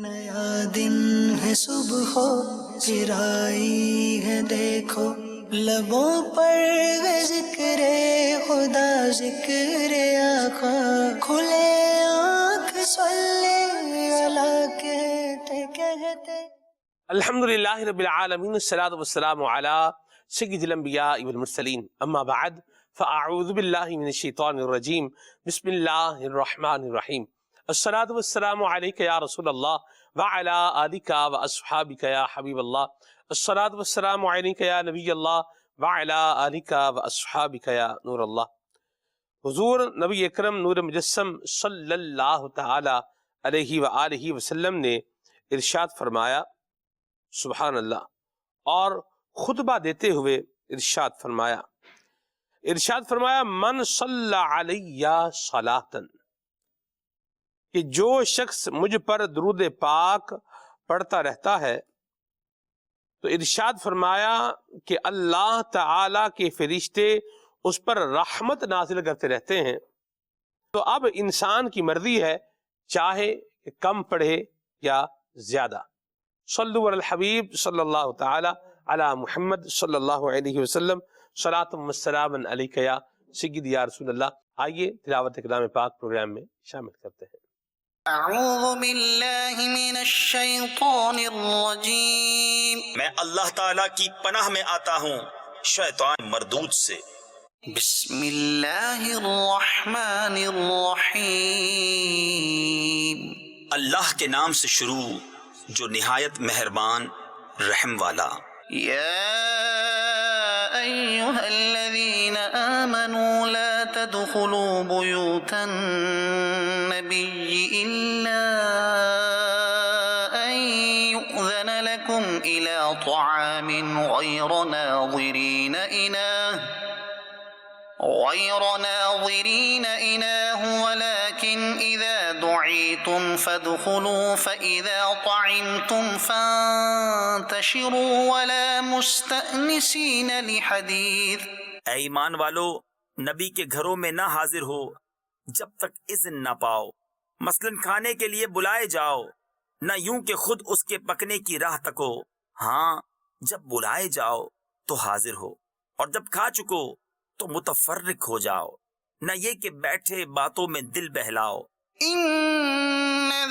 نیا دن ہے صبح پھر آئی ہے دیکھو، لبوں پر ہے ذکر خدا ذکر آقا، کھلے آنکھ صلی اللہ کہتے کہتے۔ الحمدللہ رب العالمین، الصلاۃ والسلام علی سید الانبیاء والمرسلین، اما بعد فاعوذ باللہ من الشیطان الرجیم، بسم اللہ الرحمن الرحیم۔ الصلاۃ والسلام علیک یا رسول اللہ وعلی آلک واصحابک یا حبیب اللہ، الصلاۃ والسلام علیک یا نبی اللہ وعلی آلک واصحابک یا نور اللہ۔ حضور نبی اکرم نور مجسم صلی اللہ تعالی علیہ وآلہ وسلم نے ارشاد فرمایا، سبحان اللہ، اور خطبہ دیتے ہوئے ارشاد فرمایا من صلی علی صلاۃً، کہ جو شخص مجھ پر درود پاک پڑھتا رہتا ہے تو ارشاد فرمایا کہ اللہ تعالی کے فرشتے اس پر رحمت نازل کرتے رہتے ہیں۔ تو اب انسان کی مرضی ہے، چاہے کہ کم پڑھے یا زیادہ۔ صلو علی الحبیب صلی اللہ تعالی علی محمد صلی اللہ علیہ وسلم، صلاۃ و سلام علیک یا سید یا رسول اللہ۔ آئیے تلاوت کلام پاک پروگرام میں شامل کرتے ہیں۔ اعوذ باللہ من الشیطان الرجیم، میں اللہ تعالیٰ کی پناہ میں آتا ہوں شیطان مردود سے۔ بسم اللہ الرحمن الرحیم، اللہ کے نام سے شروع جو نہایت مہربان رحم والا۔ یا ایہا الذین آمنوا لا تدخلوا بیوت النبی الا ان یؤذن لکم الى طعام غیر ناظرین اناہ ولكن اذا دعیتم فادخلوا فاذا طعمتم فانتشروا ولا مستأنسین لحدیث۔ اے ایمان والو، نبی کے گھروں میں نہ حاضر ہو جب تک اذن نہ پاؤ، مثلاً کھانے کے لیے بلائے جاؤ، نہ یوں کہ خود اس کے پکنے کی راہ تکو، ہاں جب بلائے جاؤ تو حاضر ہو، اور جب کھا چکو تو متفرق ہو جاؤ، نہ یہ کہ بیٹھے باتوں میں دل بہلاؤ۔ ان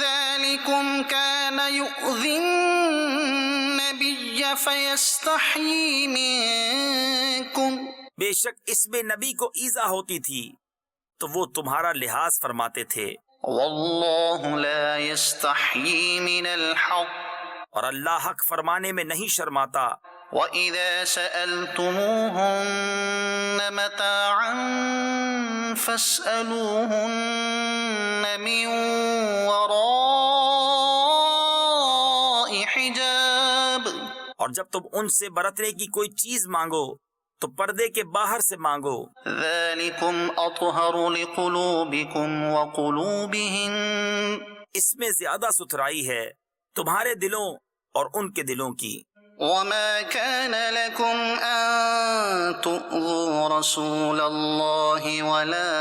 ذلکم کان یؤذی النبی فیستحیی منکم، بے شک اس میں نبی کو ایذا ہوتی تھی تو وہ تمہارا لحاظ فرماتے تھے، واللہ لا یستحیی من الحق، اور اللہ حق فرمانے میں نہیں شرماتا۔ وَإِذَا سَأَلْتُمُوهُنَّ مَتَاعًا فَاسْأَلُوهُنَّ مِنْ وَرَاءِ حِجَابٍ، اور جب تم ان سے برتنے کی کوئی چیز مانگو تو پردے کے باہر سے مانگو، ذَلِكُمْ أَطْهَرُ لِقُلُوبِكُمْ وَقُلُوبِهِنَّ، اس میں زیادہ ستھرائی ہے تمہارے دلوں اور ان کے دلوں کی۔ وَمَا كَانَ لَكُمْ أَن تُؤْذُوا رَسُولَ اللَّهِ وَلَا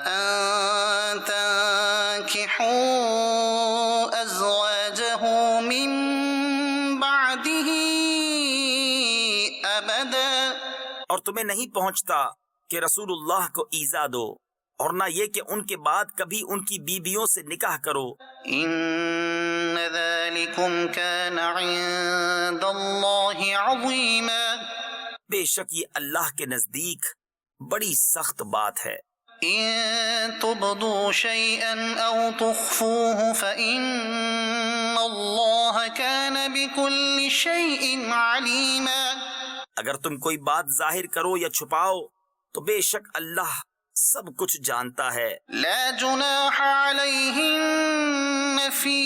أَن تَنكِحُوا أَزْوَاجَهُ مِن بَعْدِهِ أَبَدًا، اور تمہیں نہیں پہنچتا کہ رسول اللہ کو ایذا دو، اور نہ یہ کہ ان کے بعد کبھی ان کی بیویوں سے نکاح کرو۔ إِنَّ ذَلِكُمْ كَانَ عِندَ اللَّهِ عَظِيمًا، بے شک یہ اللہ کے نزدیک بڑی سخت بات ہے۔ إِن تُبْدُوا شَيْئًا أَوْ تُخْفُوهُ فَإِنَّ اللَّهَ كَانَ بِكُلِّ شَيْءٍ عَلِيمًا، اگر تم کوئی بات ظاہر کرو یا چھپاؤ تو بے شک اللہ سب کچھ جانتا ہے۔ لا جناح علیہن فی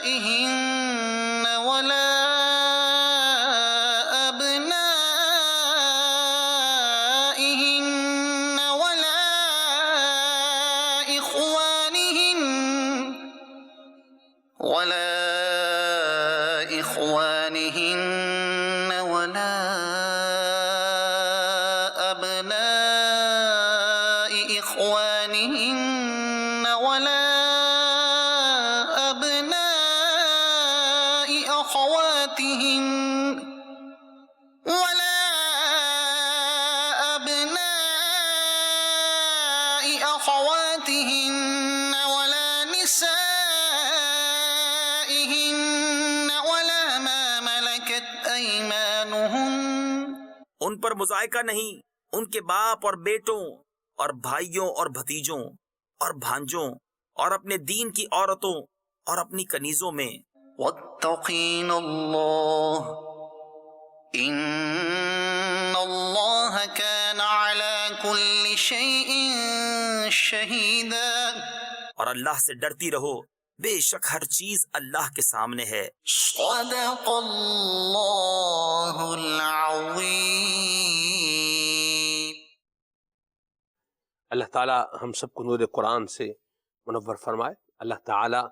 آبائہن ولا ابنائہن ولا اخوانہن ولا أبناء إخوانهن أبنائهن ولا أبناء أخواتهن ولا أبناء أخواتهن ولا نسائهن ولا ما ملكت أيمانهن. ان پر مذائقہ نہیں ان کے باپ اور بیٹوں اور بھائیوں اور بھتیجوں اور بھانجوں اور اپنے دین کی عورتوں اور اپنی کنیزوں میں. واتقين الله إن الله كان على كل شيء شهيدا. اور اللہ سے ڈرتی رہو، بے شک ہر چیز اللہ کے سامنے ہے. صدق الله العظيم. اللہ تعالیٰ ہم سب کو نور قرآن سے منور فرمائے. اللہ تعالیٰ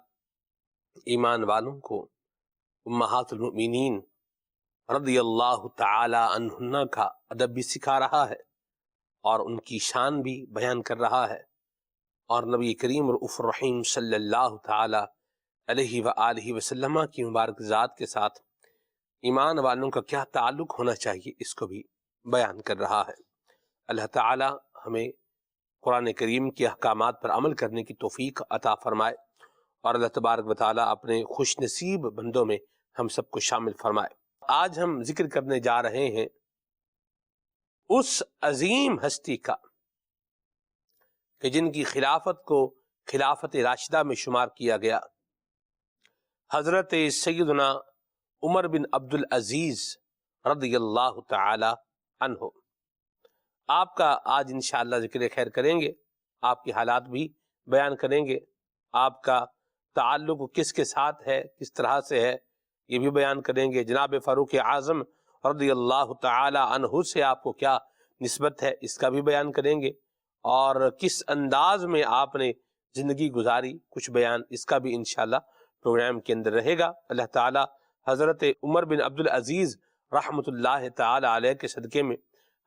ایمان والوں کو امہات المؤمنین رضی اللہ تعالی عنہن کا ادب بھی سکھا رہا ہے اور ان کی شان بھی بیان کر رہا ہے، اور نبی کریم رؤوف الرحیم صلی اللہ تعالی علیہ وآلہ وسلم کی مبارک ذات کے ساتھ ایمان والوں کا کیا تعلق ہونا چاہیے اس کو بھی بیان کر رہا ہے. اللہ تعالی ہمیں قرآن کریم کے احکامات پر عمل کرنے کی توفیق عطا فرمائے، اور اللہ تبارک و تعالیٰ اپنے خوش نصیب بندوں میں ہم سب کو شامل فرمائے. آج ہم ذکر کرنے جا رہے ہیں اس عظیم ہستی کا کہ جن کی خلافت کو خلافت راشدہ میں شمار کیا گیا، حضرت سیدنا عمر بن عبد العزیز رضی اللہ تعالی عنہ. آپ کا آج انشاءاللہ ذکر خیر کریں گے، آپ کے حالات بھی بیان کریں گے، آپ کا تعلق کس کے ساتھ ہے، کس طرح سے ہے یہ بھی بیان کریں گے. جناب فاروق اعظم رضی اللہ تعالی عنہ سے آپ کو کیا نسبت ہے اس کا بھی بیان کریں گے، اور کس انداز میں آپ نے زندگی گزاری کچھ بیان اس کا بھی انشاءاللہ پروگرام کے اندر رہے گا. اللہ تعالی حضرت عمر بن عبد العزیز رحمۃ اللہ تعالی علیہ کے صدقے میں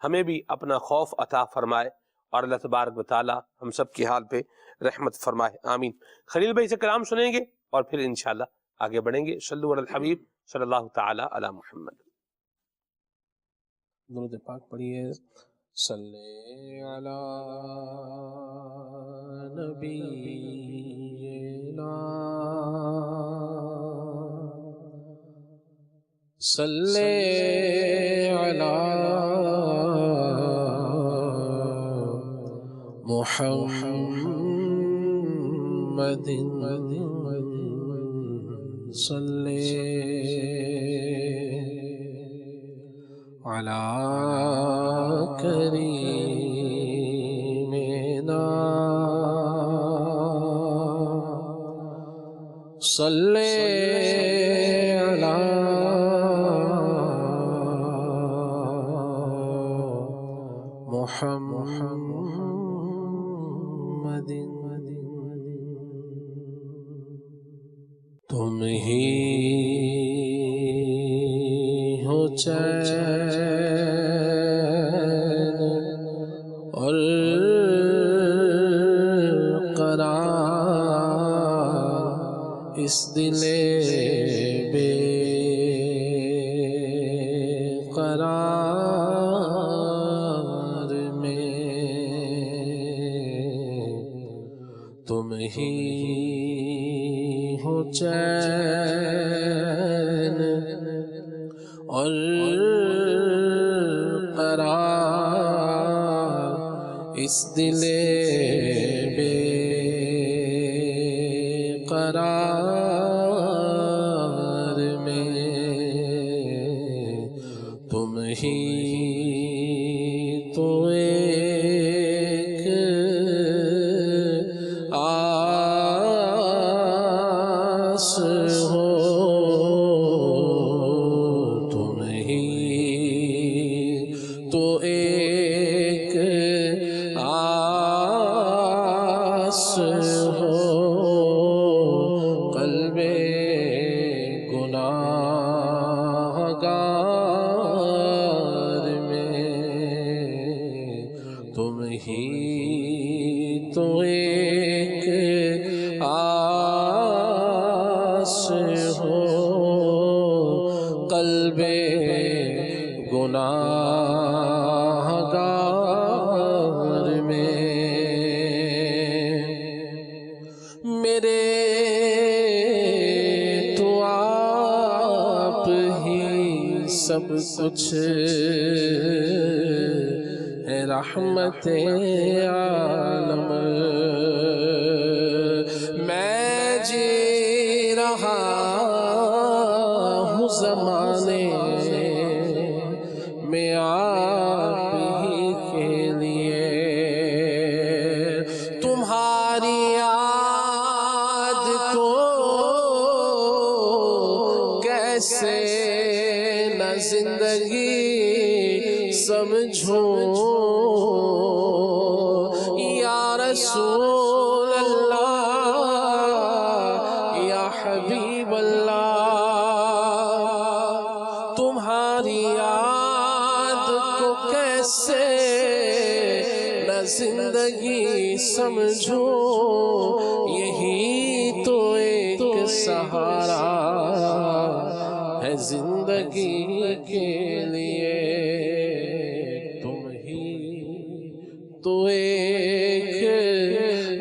ہمیں بھی اپنا خوف عطا فرمائے، اور اللہ تبارک و تعالی ہم سب کی حال پہ رحمت فرمائے، آمین. خلیل بھائی سے کلام سنیں گے اور پھر انشاءاللہ آگے بڑھیں گے. صلو علی الحبیب صلی اللہ تعالی علی محمد. درود پاک پڑھیے. صلی علی نبینا صلی علی محمد صلی علی کریمنا صلی علی محمد. تم ہی ہو چین اور قرار اس دل بے قرار میں. تم ہی ہو چین اور قرار اس دل بے قرار میں. تم ہی تو ایک آس ہو، تم ہی تو ایک آس ہو. قلب گناہگار میں تم ہی تو ایک آس ہو قلب گناہگار میں، میرے تو آپ ہی سب کچھ ہے، رحمت عالم، میں جی رہا ہوں زمانے میں آپ ہی کے لیے، تمہاری یاد کو کیسے نہ زندگی سمجھوں، یا رسول اللہ یا حبیب اللہ، تمہاری یاد کو کیسے نہ زندگی سمجھوں، یہی تو ایک سہارا ہے زندگی کے لیے، تم ہی تو ایک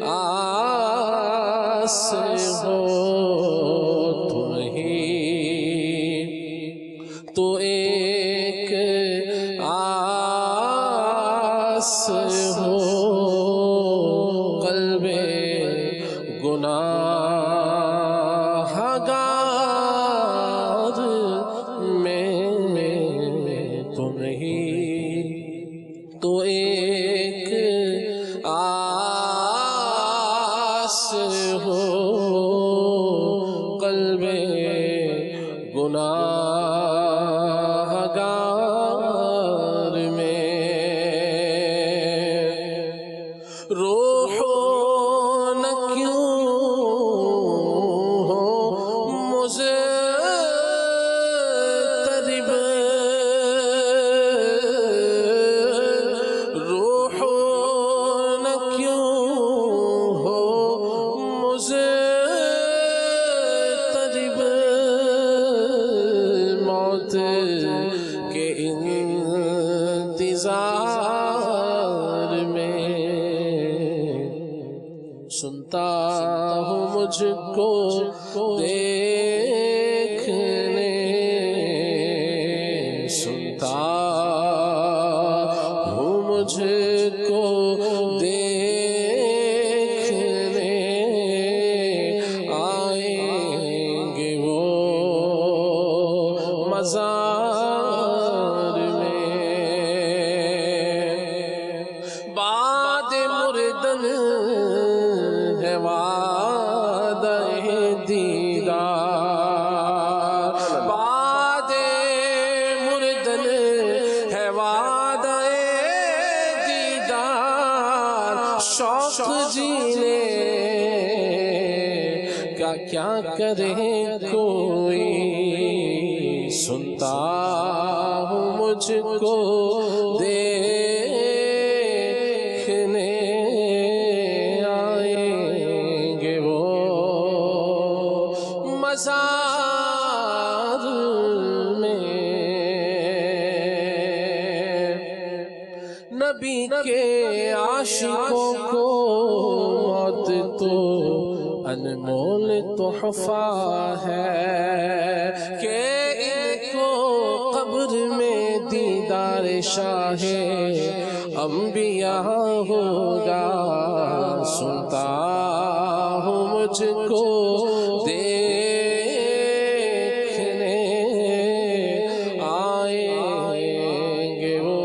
آس ہو، تم ہی تو ایک آس ہو قلب گناہگار میں، تم ہی تو ایک آس ہو قلب گناہگار میں، روح نہ کیوں ہو مضطرب، روح نہ کیوں ہو مضطرب، موت کے انتظار میں، سنتا ہوں مجھ کو دیکھنے، سنتا ہوں مجھ کو دیکھنے، آئیں گے وہ مزار میں، باد مردن ہے وعدہ دیدار، باد مردن ہے وعدہ دیدار، شوق جینے کا کیا کرے کوئی، سنتا ہوں مجھ کو دیکھنے، آئیں گے وہ مزار میں، نبی کے عاشقوں کو موت تو انمول تحفہ ہے کہ ان کو قبر میں دیدار شاہ انبیاء ہوگا، سنتا ہوں مجھ کو دیکھنے، آئیں گے وہ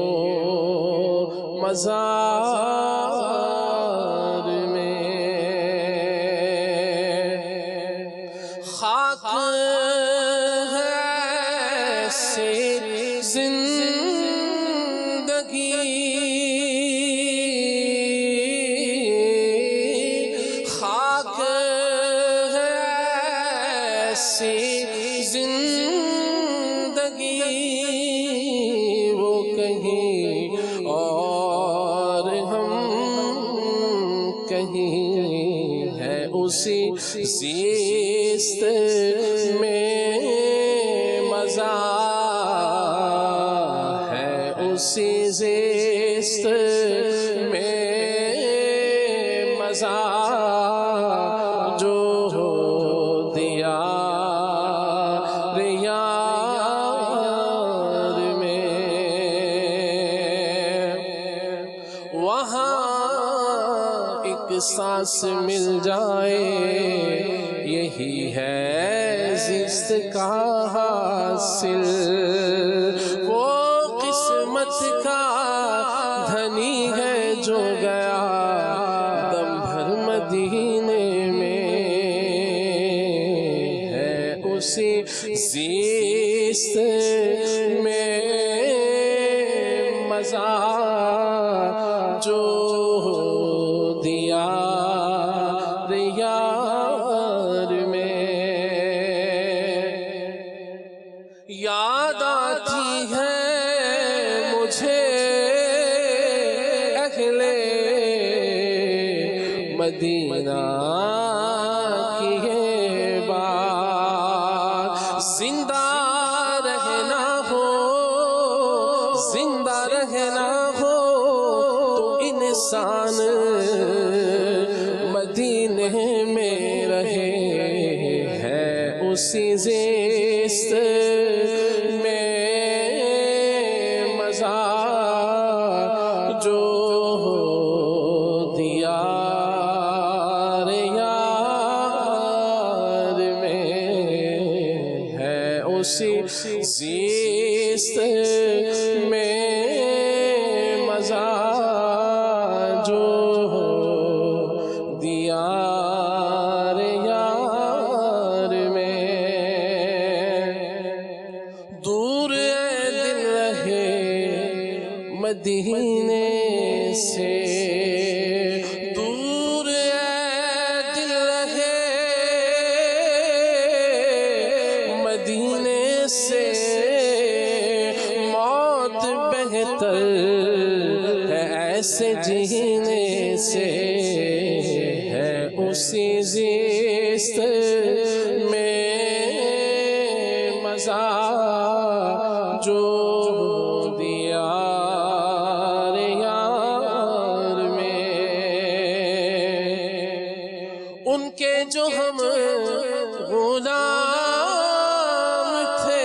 مزار میں، خاک ہے ایسی زندگی، خاک ہے ایسی زندگی، وہ کہیں اور ہم کہیں ہے اسی زیست میں مزہ ہے اسی زیست میں مزہ جو دیا یار میں وہاں ایک سانس مل جائے یہی ہے زیست کا حاصل وہ قسمت کا دھنی ہے جو گیا دم بھر مدینے میں ہے اسی زیست میں مزہ جو دیا یار میں یاد آتی ہے مجھے اہل مدینہ کی یہ بات زندہ رہنا ہو تو انسان مدینے میں رہے ہے اسی زیست میں مزہ جو دیا یار میں ہے اسی زیست میں مزہ جو دیا یار میں دور دل رہے مدینے سے دور دل رہے مدینے سے موت بہتر ہے ایسے جینے سے ہے اسی زیست میں مزہ جو دیا یار میں ان کے جو ہم غلام تھے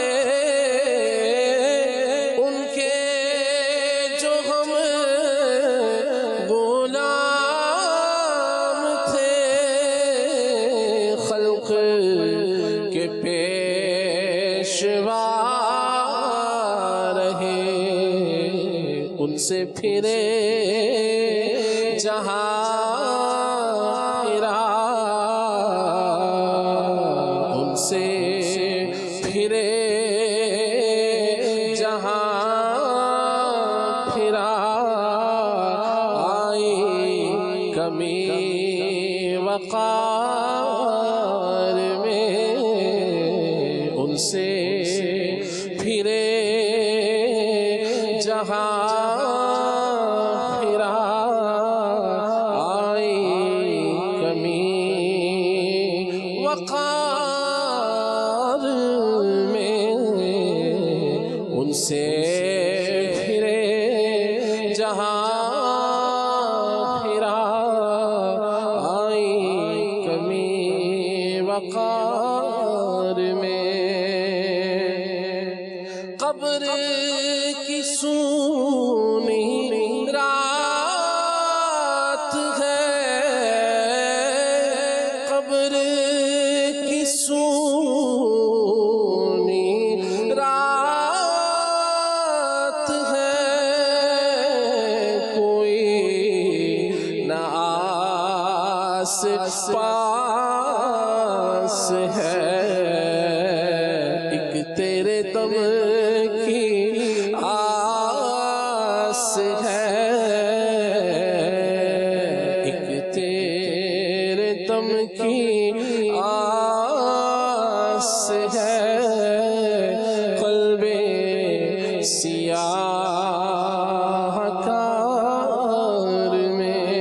ان کے جو ہم غلام تھے خلق کے پیشوا رہے ان سے پھرے جہاں پھرا ان سے پھرے جہاں پھرا آئی کمی وقار میں ان سے پھرے جہاں پھرا آئی کمی وقار میں ان سے پھرے جہاں پھرا آئی کمی وقار میں قبر کی سونی رات ہے قبر کی سونی رات ہے کوئی نہ آس پاس ہے ایک تیرے دم کی آس ہے ایک تیرے دم کی آس ہے قلب سیاہ کار میں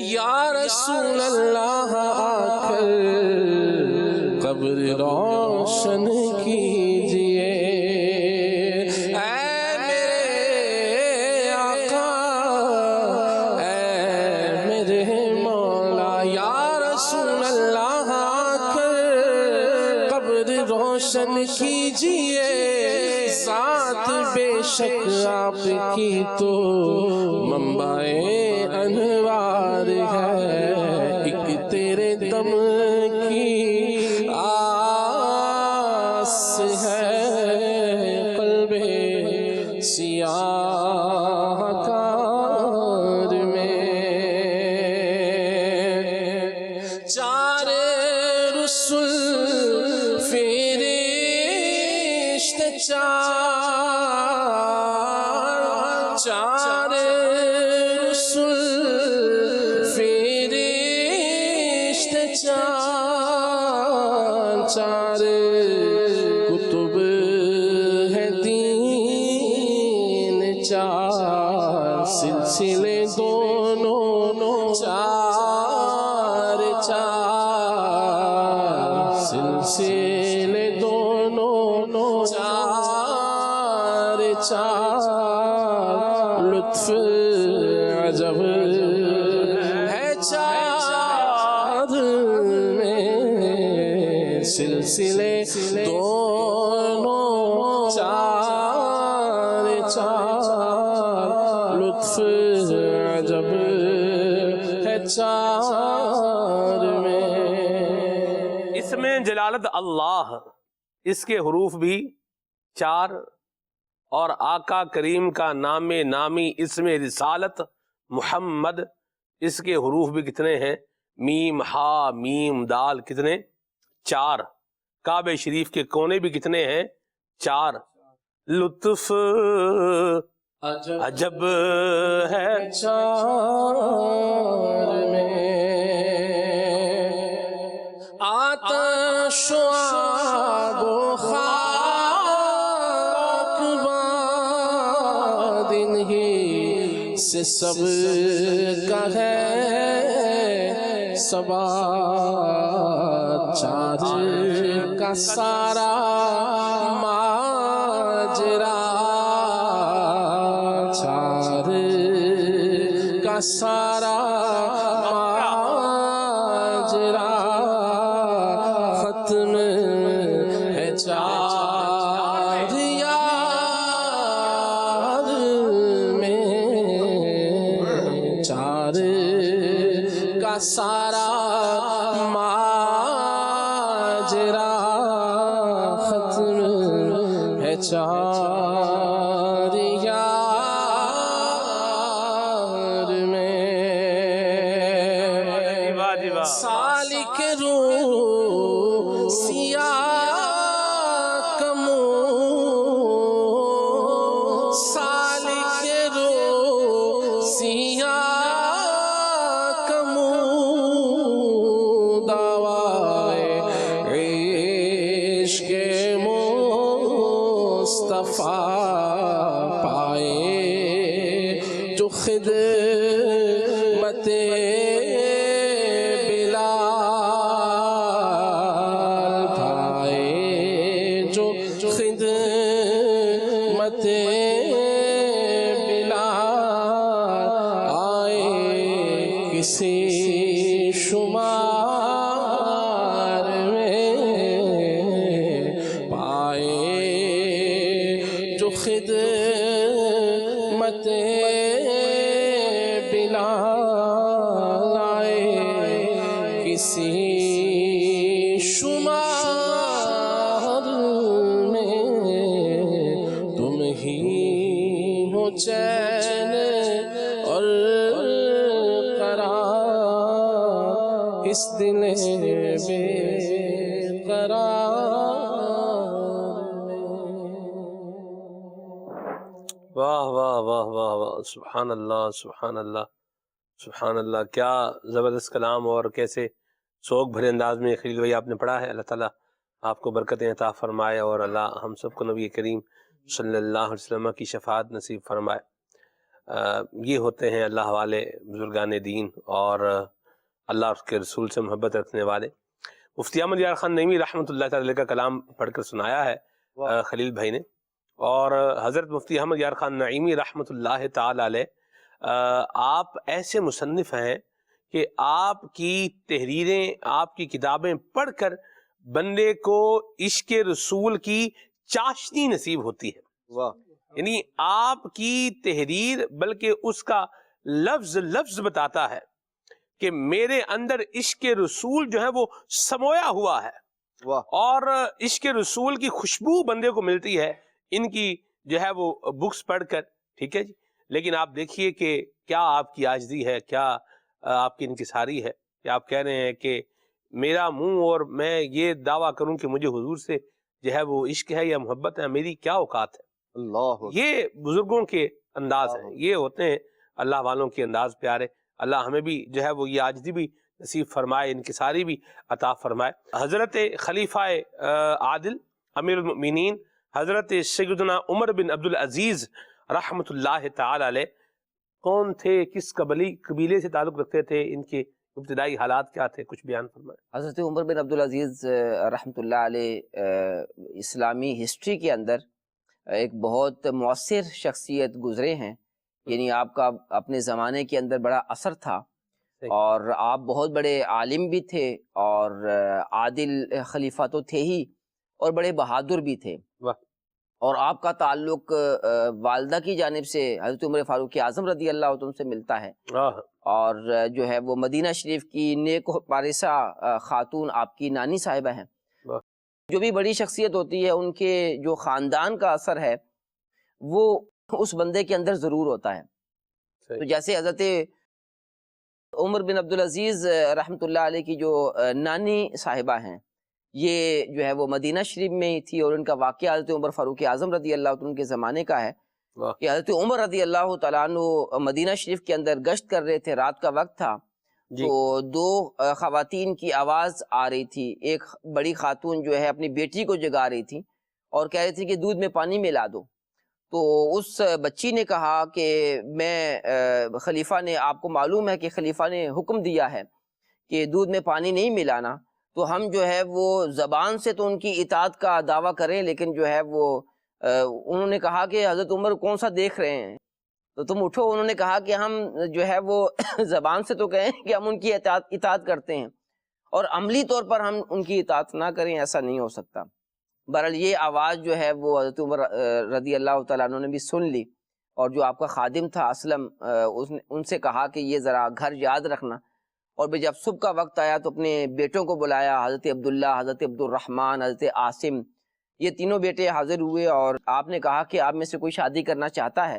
یا رسول اللہ آ کر قبر روشن کیجئے، اے میرے آقا، اے میرے مولا، یا رسول اللہ آ کر قبر روشن کیجئے، ذات بے شک آپ کی تو منبع انوار ہے، ایک تیرے دم کی آس ہے قلب سیاہ کار میں، چار رسل فرشت چار رسل فرشت چار کتب ہے دین، چار سلسلے دونوں، چار سلسلے دونوں، چار لطف عجب ہے چار میں، سلسلے دونوں، چار لطف عجب ہے چار میں۔ اس میں جلالت اللہ، اس کے حروف بھی 4، اور آقا کریم کا نام نامی اسم رسالت محمد، اس کے حروف بھی کتنے ہیں؟ میم ہا میم دال، کتنے؟ 4۔ کعبہ شریف کے کونے بھی کتنے ہیں؟ 4۔ لطف عجب ہے چار میں، آتش و آب و خاک باد انہی سے سب کا ہے ثبات، چار کا سارا ماجرا، چار کا سارا ماجرا ختم ہے چار یار میں، چار کا سارا ماجرا ختم ہے چار یار میں، سالک روح سیاہ کمو، سالک روح سیاہ کمو، دعوائے عشق مصطفیٰ پائے، جو خدمت بلال پائے، جو خدمت بلال آئے کسی شمار میں، پائے جو خدمت بلال آئے کسی شمار میں، تم ہی ہو چین اور قرار اس دل بے قرار میں۔ واہ واہ واہ واہ واہ، سبحان اللہ سبحان اللہ سبحان اللہ، کیا زبردست کلام اور کیسے سوگ بھرے انداز میں خلیل بھائی آپ نے پڑھا ہے۔ اللہ تعالیٰ آپ کو برکتیں عطا فرمائے اور اللہ ہم سب کو نبی کریم صلی اللہ علیہ وسلم کی شفاعت نصیب فرمائے۔ یہ ہوتے ہیں اللہ والے بزرگان دین اور اللہ اور اس کے رسول سے محبت رکھنے والے۔ مفتی احمد یار خان نعیمی رحمۃ اللہ تعالی کا کلام پڑھ کر سنایا ہے خلیل بھائی نے، اور حضرت مفتی احمد یار خان نعیمی رحمۃ اللہ تعالی علیہ آپ ایسے مصنف ہیں کہ آپ کی تحریریں، آپ کی کتابیں پڑھ کر بندے کو عشق رسول کی چاشنی نصیب ہوتی ہے۔ یعنی آپ کی تحریر بلکہ اس کا لفظ لفظ بتاتا ہے کہ میرے اندر عشق رسول جو ہے وہ سمویا ہوا ہے، اور عشق رسول کی خوشبو بندے کو ملتی ہے ان کی جو ہے وہ بکس پڑھ کر، ٹھیک ہے جی۔ لیکن آپ دیکھیے کہ کیا آپ کی عاجزی ہے، کیا آپ کی انکساری ہے کہ آپ کہہ رہے ہیں کہ میرا منہ اور میں یہ دعویٰ کروں کہ مجھے حضور سے جو ہے وہ عشق ہے یا محبت ہے، میری کیا اوقات ہے۔ یہ بزرگوں کے انداز ہیں، یہ ہوتے ہیں اللہ والوں کے انداز پیارے۔ اللہ ہمیں بھی جو ہے وہ یہ عاجزی بھی نصیب فرمائے، انکساری بھی عطا فرمائے۔ حضرت خلیفہ عادل امیر المؤمنین حضرت سیدنا عمر بن عبدالعزیز رحمۃ اللہ تعالی علیہ کون تھے، کس قبیلے سے تعلق رکھتے تھے، ان کے ابتدائی حالات کیا تھے، کچھ بیان فرمائے۔ حضرت عمر بن عبدالعزیز رحمۃ اللہ علیہ اسلامی ہسٹری کے اندر ایک بہت مؤثر شخصیت گزرے ہیں، یعنی آپ کا اپنے زمانے کے اندر بڑا اثر تھا، اور آپ بہت بڑے عالم بھی تھے اور عادل خلیفہ تو تھے ہی، اور بڑے بہادر بھی تھے۔ اور آپ کا تعلق والدہ کی جانب سے حضرت عمر فاروق اعظم رضی اللہ عنہ سے ملتا ہے، اور جو ہے وہ مدینہ شریف کی نیک و پارسہ خاتون آپ کی نانی صاحبہ ہیں۔ جو بھی بڑی شخصیت ہوتی ہے ان کے جو خاندان کا اثر ہے وہ اس بندے کے اندر ضرور ہوتا ہے۔ تو جیسے حضرت عمر بن عبدالعزیز رحمۃ اللہ علیہ کی جو نانی صاحبہ ہیں، یہ جو ہے وہ مدینہ شریف میں ہی تھی، اور ان کا واقعہ حضرت عمر فاروق اعظم رضی اللہ عنہ کے زمانے کا ہے کہ حضرت عمر رضی اللہ تعالیٰ عنہ مدینہ شریف کے اندر گشت کر رہے تھے، رات کا وقت تھا، تو دو خواتین کی آواز آ رہی تھی۔ ایک بڑی خاتون جو ہے اپنی بیٹی کو جگا رہی تھی اور کہہ رہی تھی کہ دودھ میں پانی ملا دو۔ تو اس بچی نے کہا کہ میں خلیفہ نے، آپ کو معلوم ہے کہ خلیفہ نے حکم دیا ہے کہ دودھ میں پانی نہیں ملانا، تو ہم جو ہے وہ زبان سے تو ان کی اطاعت کا دعویٰ کریں، لیکن جو ہے وہ انہوں نے کہا کہ حضرت عمر کون سا دیکھ رہے ہیں، تو تم اٹھو۔ انہوں نے کہا کہ ہم جو ہے وہ زبان سے تو کہیں کہ ہم ان کی اطاعت کرتے ہیں، اور عملی طور پر ہم ان کی اطاعت نہ کریں، ایسا نہیں ہو سکتا۔ بہرحال یہ آواز جو ہے وہ حضرت عمر رضی اللہ تعالیٰ عنہ نے بھی سن لی، اور جو آپ کا خادم تھا اسلم، ان سے کہا کہ یہ ذرا گھر یاد رکھنا، اور جب صبح کا وقت آیا تو اپنے بیٹوں کو بلایا، حضرت عبداللہ، حضرت عبد الرحمن، حضرت عاصم، یہ تینوں بیٹے حاضر ہوئے، اور آپ نے کہا کہ آپ میں سے کوئی شادی کرنا چاہتا ہے؟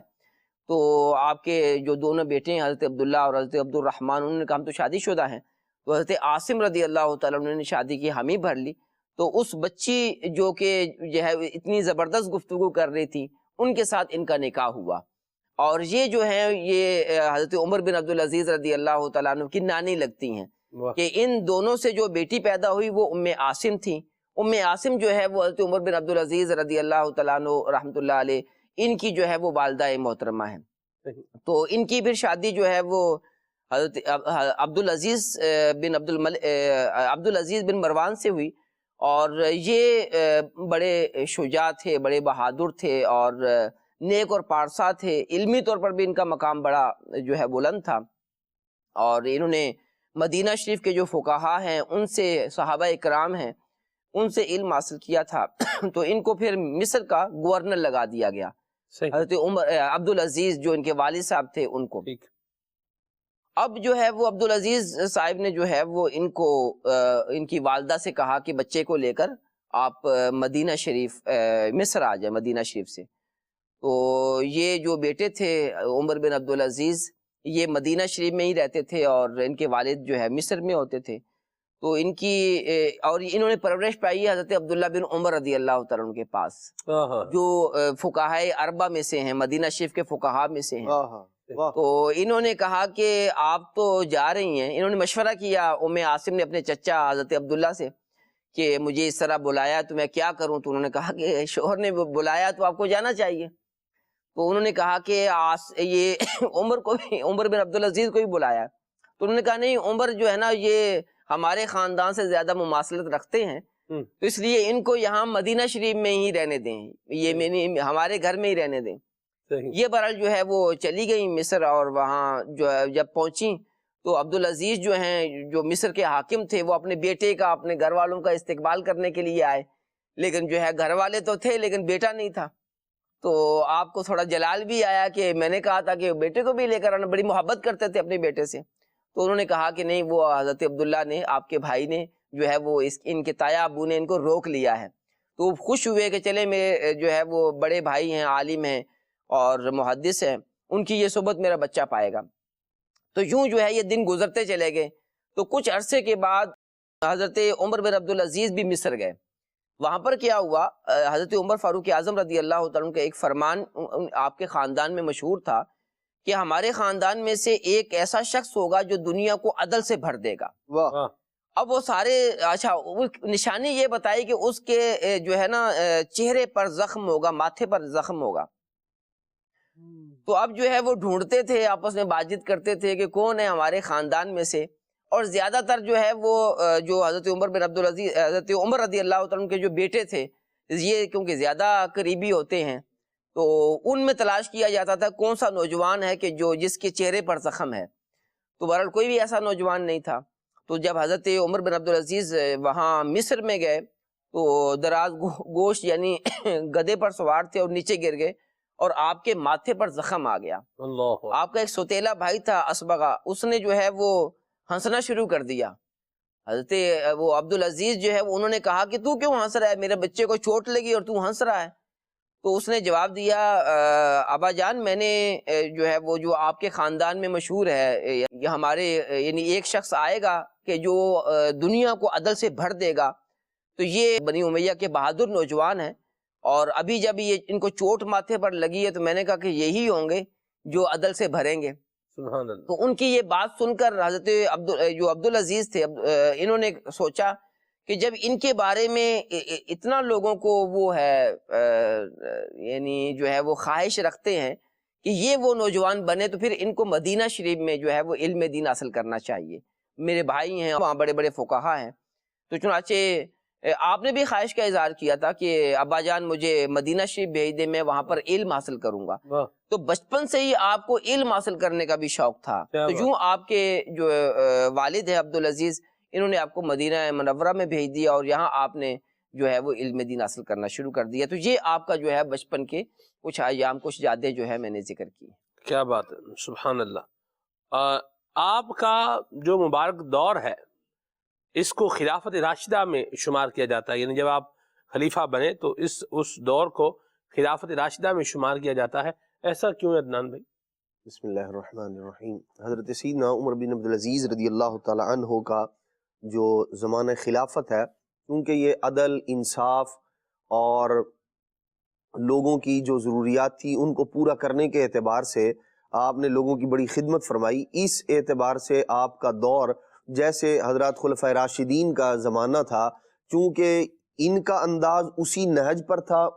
تو آپ کے جو دونوں بیٹے ہیں حضرت عبداللہ اور حضرت عبد الرحمن، انہوں نے کہا ہم تو شادی شدہ ہیں۔ تو حضرت عاصم رضی اللہ تعالیٰ عنہ نے شادی کی حامی بھر لی۔ تو اس بچی جو کہ جو ہے اتنی زبردست گفتگو کر رہی تھی، ان کے ساتھ ان کا نکاح ہوا، اور یہ جو ہے یہ حضرت عمر بن عبدالعزیز رضی اللہ تعالیٰ عنہ کی نانی لگتی ہیں، کہ ان دونوں سے جو بیٹی پیدا ہوئی وہ ام عاصم تھی۔ ام عاصم جو ہے وہ حضرت عمر بن عبدالعزیز رضی اللہ تعالیٰ عنہ رحمۃ اللہ علیہ، ان کی جو ہے وہ والدہ محترمہ ہے۔ تو ان کی پھر شادی جو ہے وہ حضرت عبدالعزیز بن مروان سے ہوئی، اور یہ بڑے شجاع تھے، بڑے بہادر تھے، اور نیک اور پارسا تھے۔ علمی طور پر بھی ان کا مقام بڑا جو ہے بلند تھا، اور انہوں نے مدینہ شریف کے جو فقہا ہیں ان سے، صحابہ اکرام ہیں ان سے علم حاصل کیا تھا، تو ان کو پھر مصر کا گورنر لگا دیا گیا، حضرت عمر عبدالعزیز جو ان کے والد صاحب تھے ان کو۔ اب جو ہے وہ عبدالعزیز صاحب نے جو ہے وہ ان کو ان کی والدہ سے کہا کہ بچے کو لے کر آپ مدینہ شریف مصر آ جائیں، مدینہ شریف سے۔ تو یہ جو بیٹے تھے عمر بن عبدالعزیز، یہ مدینہ شریف میں ہی رہتے تھے، اور ان کے والد جو ہے مصر میں ہوتے تھے۔ تو ان کی اور انہوں نے پرورش پائی ہے حضرت عبداللہ بن عمر رضی اللہ تعالیٰ عنہ کے پاس، جو فقہاء اربعہ میں سے ہیں، مدینہ شریف کے فقہاء میں سے ہیں۔ تو انہوں نے کہا کہ آپ تو جا رہی ہیں، انہوں نے مشورہ کیا ام عاصم نے اپنے چچا حضرت عبداللہ سے کہ مجھے اس طرح بلایا تو میں کیا کروں؟ تو انہوں نے کہا کہ شوہر نے بلایا تو آپ کو جانا چاہیے۔ تو انہوں نے کہا کہ یہ عمر بن عبدالعزیز کو بھی بلایا. تو انہوں نے کہا نہیں، عمر جو ہے نا یہ ہمارے خاندان سے زیادہ مماثلت رکھتے ہیں، تو اس لیے ان کو یہاں مدینہ شریف میں ہی رہنے دیں، یہ ہمارے گھر میں ہی رہنے دیں. یہ بہرحال جو ہے وہ چلی گئی مصر، اور وہاں جو ہے جب پہنچی تو عبدالعزیز جو ہیں جو مصر کے حاکم تھے وہ اپنے بیٹے کا، اپنے گھر والوں کا استقبال کرنے کے لیے آئے، لیکن جو ہے گھر والے تو تھے لیکن بیٹا نہیں تھا. تو آپ کو تھوڑا جلال بھی آیا کہ میں نے کہا تھا کہ بیٹے کو بھی لے کر آنا، بڑی محبت کرتے تھے اپنے بیٹے سے. تو انہوں نے کہا کہ نہیں، وہ حضرت عبداللہ نے، آپ کے بھائی نے جو ہے وہ ان کے تایا ابو نے ان کو روک لیا ہے. تو خوش ہوئے کہ چلے میرے جو ہے وہ بڑے بھائی ہیں، عالم ہیں اور محدث ہیں، ان کی یہ صحبت میرا بچہ پائے گا. تو یوں جو ہے یہ دن گزرتے چلے گئے. تو کچھ عرصے کے بعد حضرت عمر بن عبدالعزیز بھی مصر گئے. وہاں پر کیا ہوا، حضرت عمر فاروق اعظم رضی اللہ تعالیٰ عنہ کا ایک فرمان آپ کے خاندان میں مشہور تھا کہ ہمارے خاندان میں سے ایک ایسا شخص ہوگا جو دنیا کو عدل سے بھر دے گا. اب وہ سارے اچھا نشانی یہ بتائی کہ اس کے جو ہے نا چہرے پر زخم ہوگا، ماتھے پر زخم ہوگا. تو اب جو ہے وہ ڈھونڈتے تھے، آپس میں بات چیت کرتے تھے کہ کون ہے ہمارے خاندان میں سے. اور زیادہ تر جو ہے وہ جو حضرت عمر بن عبدالعزیز، حضرت عمر رضی اللہ تعالیٰ کے جو بیٹے تھے، یہ کیونکہ زیادہ قریبی ہوتے ہیں تو ان میں تلاش کیا جاتا تھا کون سا نوجوان ہے کہ جس کے چہرے پر زخم ہے. تو بہرحال کوئی بھی ایسا نوجوان نہیں تھا. تو جب حضرت عمر بن عبدالعزیز وہاں مصر میں گئے تو دراز گوشت یعنی گدھے پر سوار تھے اور نیچے گر گئے اور آپ کے ماتھے پر زخم آ گیا. آپ کا ایک سوتیلا بھائی تھا اسبغا، اس نے جو ہے وہ ہنسنا شروع کر دیا. حضرت وہ عبدالعزیز جو ہے انہوں نے کہا کہ تو کیوں ہنس رہا ہے، میرے بچے کو چوٹ لگی اور تو ہنس رہا ہے. تو اس نے جواب دیا ابا جان، میں نے جو ہے وہ جو آپ کے خاندان میں مشہور ہے، یہ ہمارے یعنی ایک شخص آئے گا کہ جو دنیا کو عدل سے بھر دے گا. تو یہ بنی امیہ کے بہادر نوجوان ہیں اور ابھی جب یہ ان کو چوٹ ماتھے پر لگی ہے تو میں نے کہا کہ یہی ہوں گے جو عدل سے بھریں گے. سبحان اللہ. تو ان کی یہ بات سن کر حضرت جو عبدالعزیز تھے انہوں نے سوچا کہ جب ان کے بارے میں اتنا لوگوں کو وہ ہے یعنی جو ہے وہ خواہش رکھتے ہیں کہ یہ وہ نوجوان بنے، تو پھر ان کو مدینہ شریف میں جو ہے وہ علم دین حاصل کرنا چاہیے. میرے بھائی ہیں وہاں، بڑے بڑے فقہا ہیں. تو چنانچہ آپ نے بھی خواہش کا اظہار کیا تھا کہ ابا جان مجھے مدینہ شریف بھیج دے، میں وہاں پر علم حاصل کروں گا. تو بچپن سے ہی آپ کو علم حاصل کرنے کا بھی شوق تھا. تو یوں آپ کے جو والد ہیں عبدالعزیز، انہوں نے آپ کو مدینہ منورہ میں بھیج دیا اور یہاں آپ نے جو ہے وہ علم دین حاصل کرنا شروع کر دیا. تو یہ آپ کا جو ہے بچپن کے کچھ ایام، کچھ یادیں جو ہے میں نے ذکر کی. کیا بات ہے، سبحان اللہ. آپ کا جو مبارک دور ہے اس کو خلافت راشدہ میں شمار کیا جاتا ہے، یعنی جب آپ خلیفہ بنے تو اس دور کو خلافت راشدہ میں شمار کیا جاتا ہے. ایسا کیوں ہے عدنان بھائی؟ بسم اللہ الرحمن الرحیم. حضرت سیدنا عمر بن عبدالعزیز رضی اللہ تعالی عنہ کا جو زمانہ خلافت ہے، کیونکہ یہ عدل، انصاف اور لوگوں کی جو ضروریات تھی ان کو پورا کرنے کے اعتبار سے آپ نے لوگوں کی بڑی خدمت فرمائی. اس اعتبار سے آپ کا دور جیسے حضرات خلفۂ راشدین کا زمانہ تھا، چونکہ ان کا انداز اسی نہج پر تھا،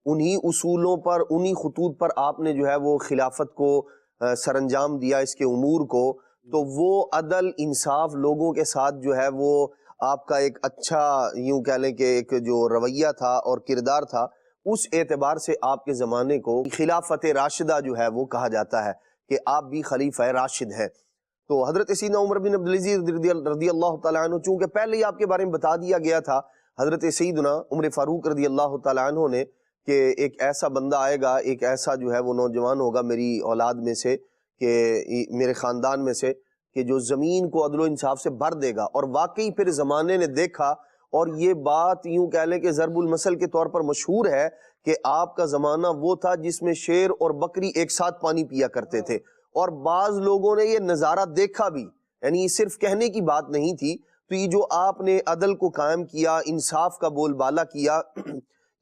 انہی اصولوں پر، انہی خطوط پر آپ نے جو ہے وہ خلافت کو سر انجام دیا، اس کے امور کو. تو وہ عدل، انصاف، لوگوں کے ساتھ جو ہے وہ آپ کا ایک اچھا یوں کہہ لیں کہ ایک جو رویہ تھا اور کردار تھا، اس اعتبار سے آپ کے زمانے کو خلافت راشدہ جو ہے وہ کہا جاتا ہے کہ آپ بھی خلیفہ راشد ہیں. تو حضرت سیدنا عمر بن عبدالعزیز رضی اللہ تعالیٰ عنہ، چونکہ پہلے ہی آپ کے بارے میں بتا دیا گیا تھا حضرت سیدنا عمر فاروق رضی اللہ تعالیٰ عنہ نے کہ ایک ایسا بندہ آئے گا، ایک ایسا جو ہے وہ نوجوان ہوگا میری اولاد میں سے، کہ میرے خاندان میں سے، کہ جو زمین کو عدل و انصاف سے بھر دے گا. اور واقعی پھر زمانے نے دیکھا، اور یہ بات یوں کہہ لیں کہ ضرب المثل کے طور پر مشہور ہے کہ آپ کا زمانہ وہ تھا جس میں شیر اور بکری ایک ساتھ پانی پیا کرتے تھے. اور بعض لوگوں نے یہ نظارہ دیکھا بھی، یعنی یہ صرف کہنے کی بات نہیں تھی. تو یہ جو آپ نے عدل کو قائم کیا، انصاف کا بول بالا کیا،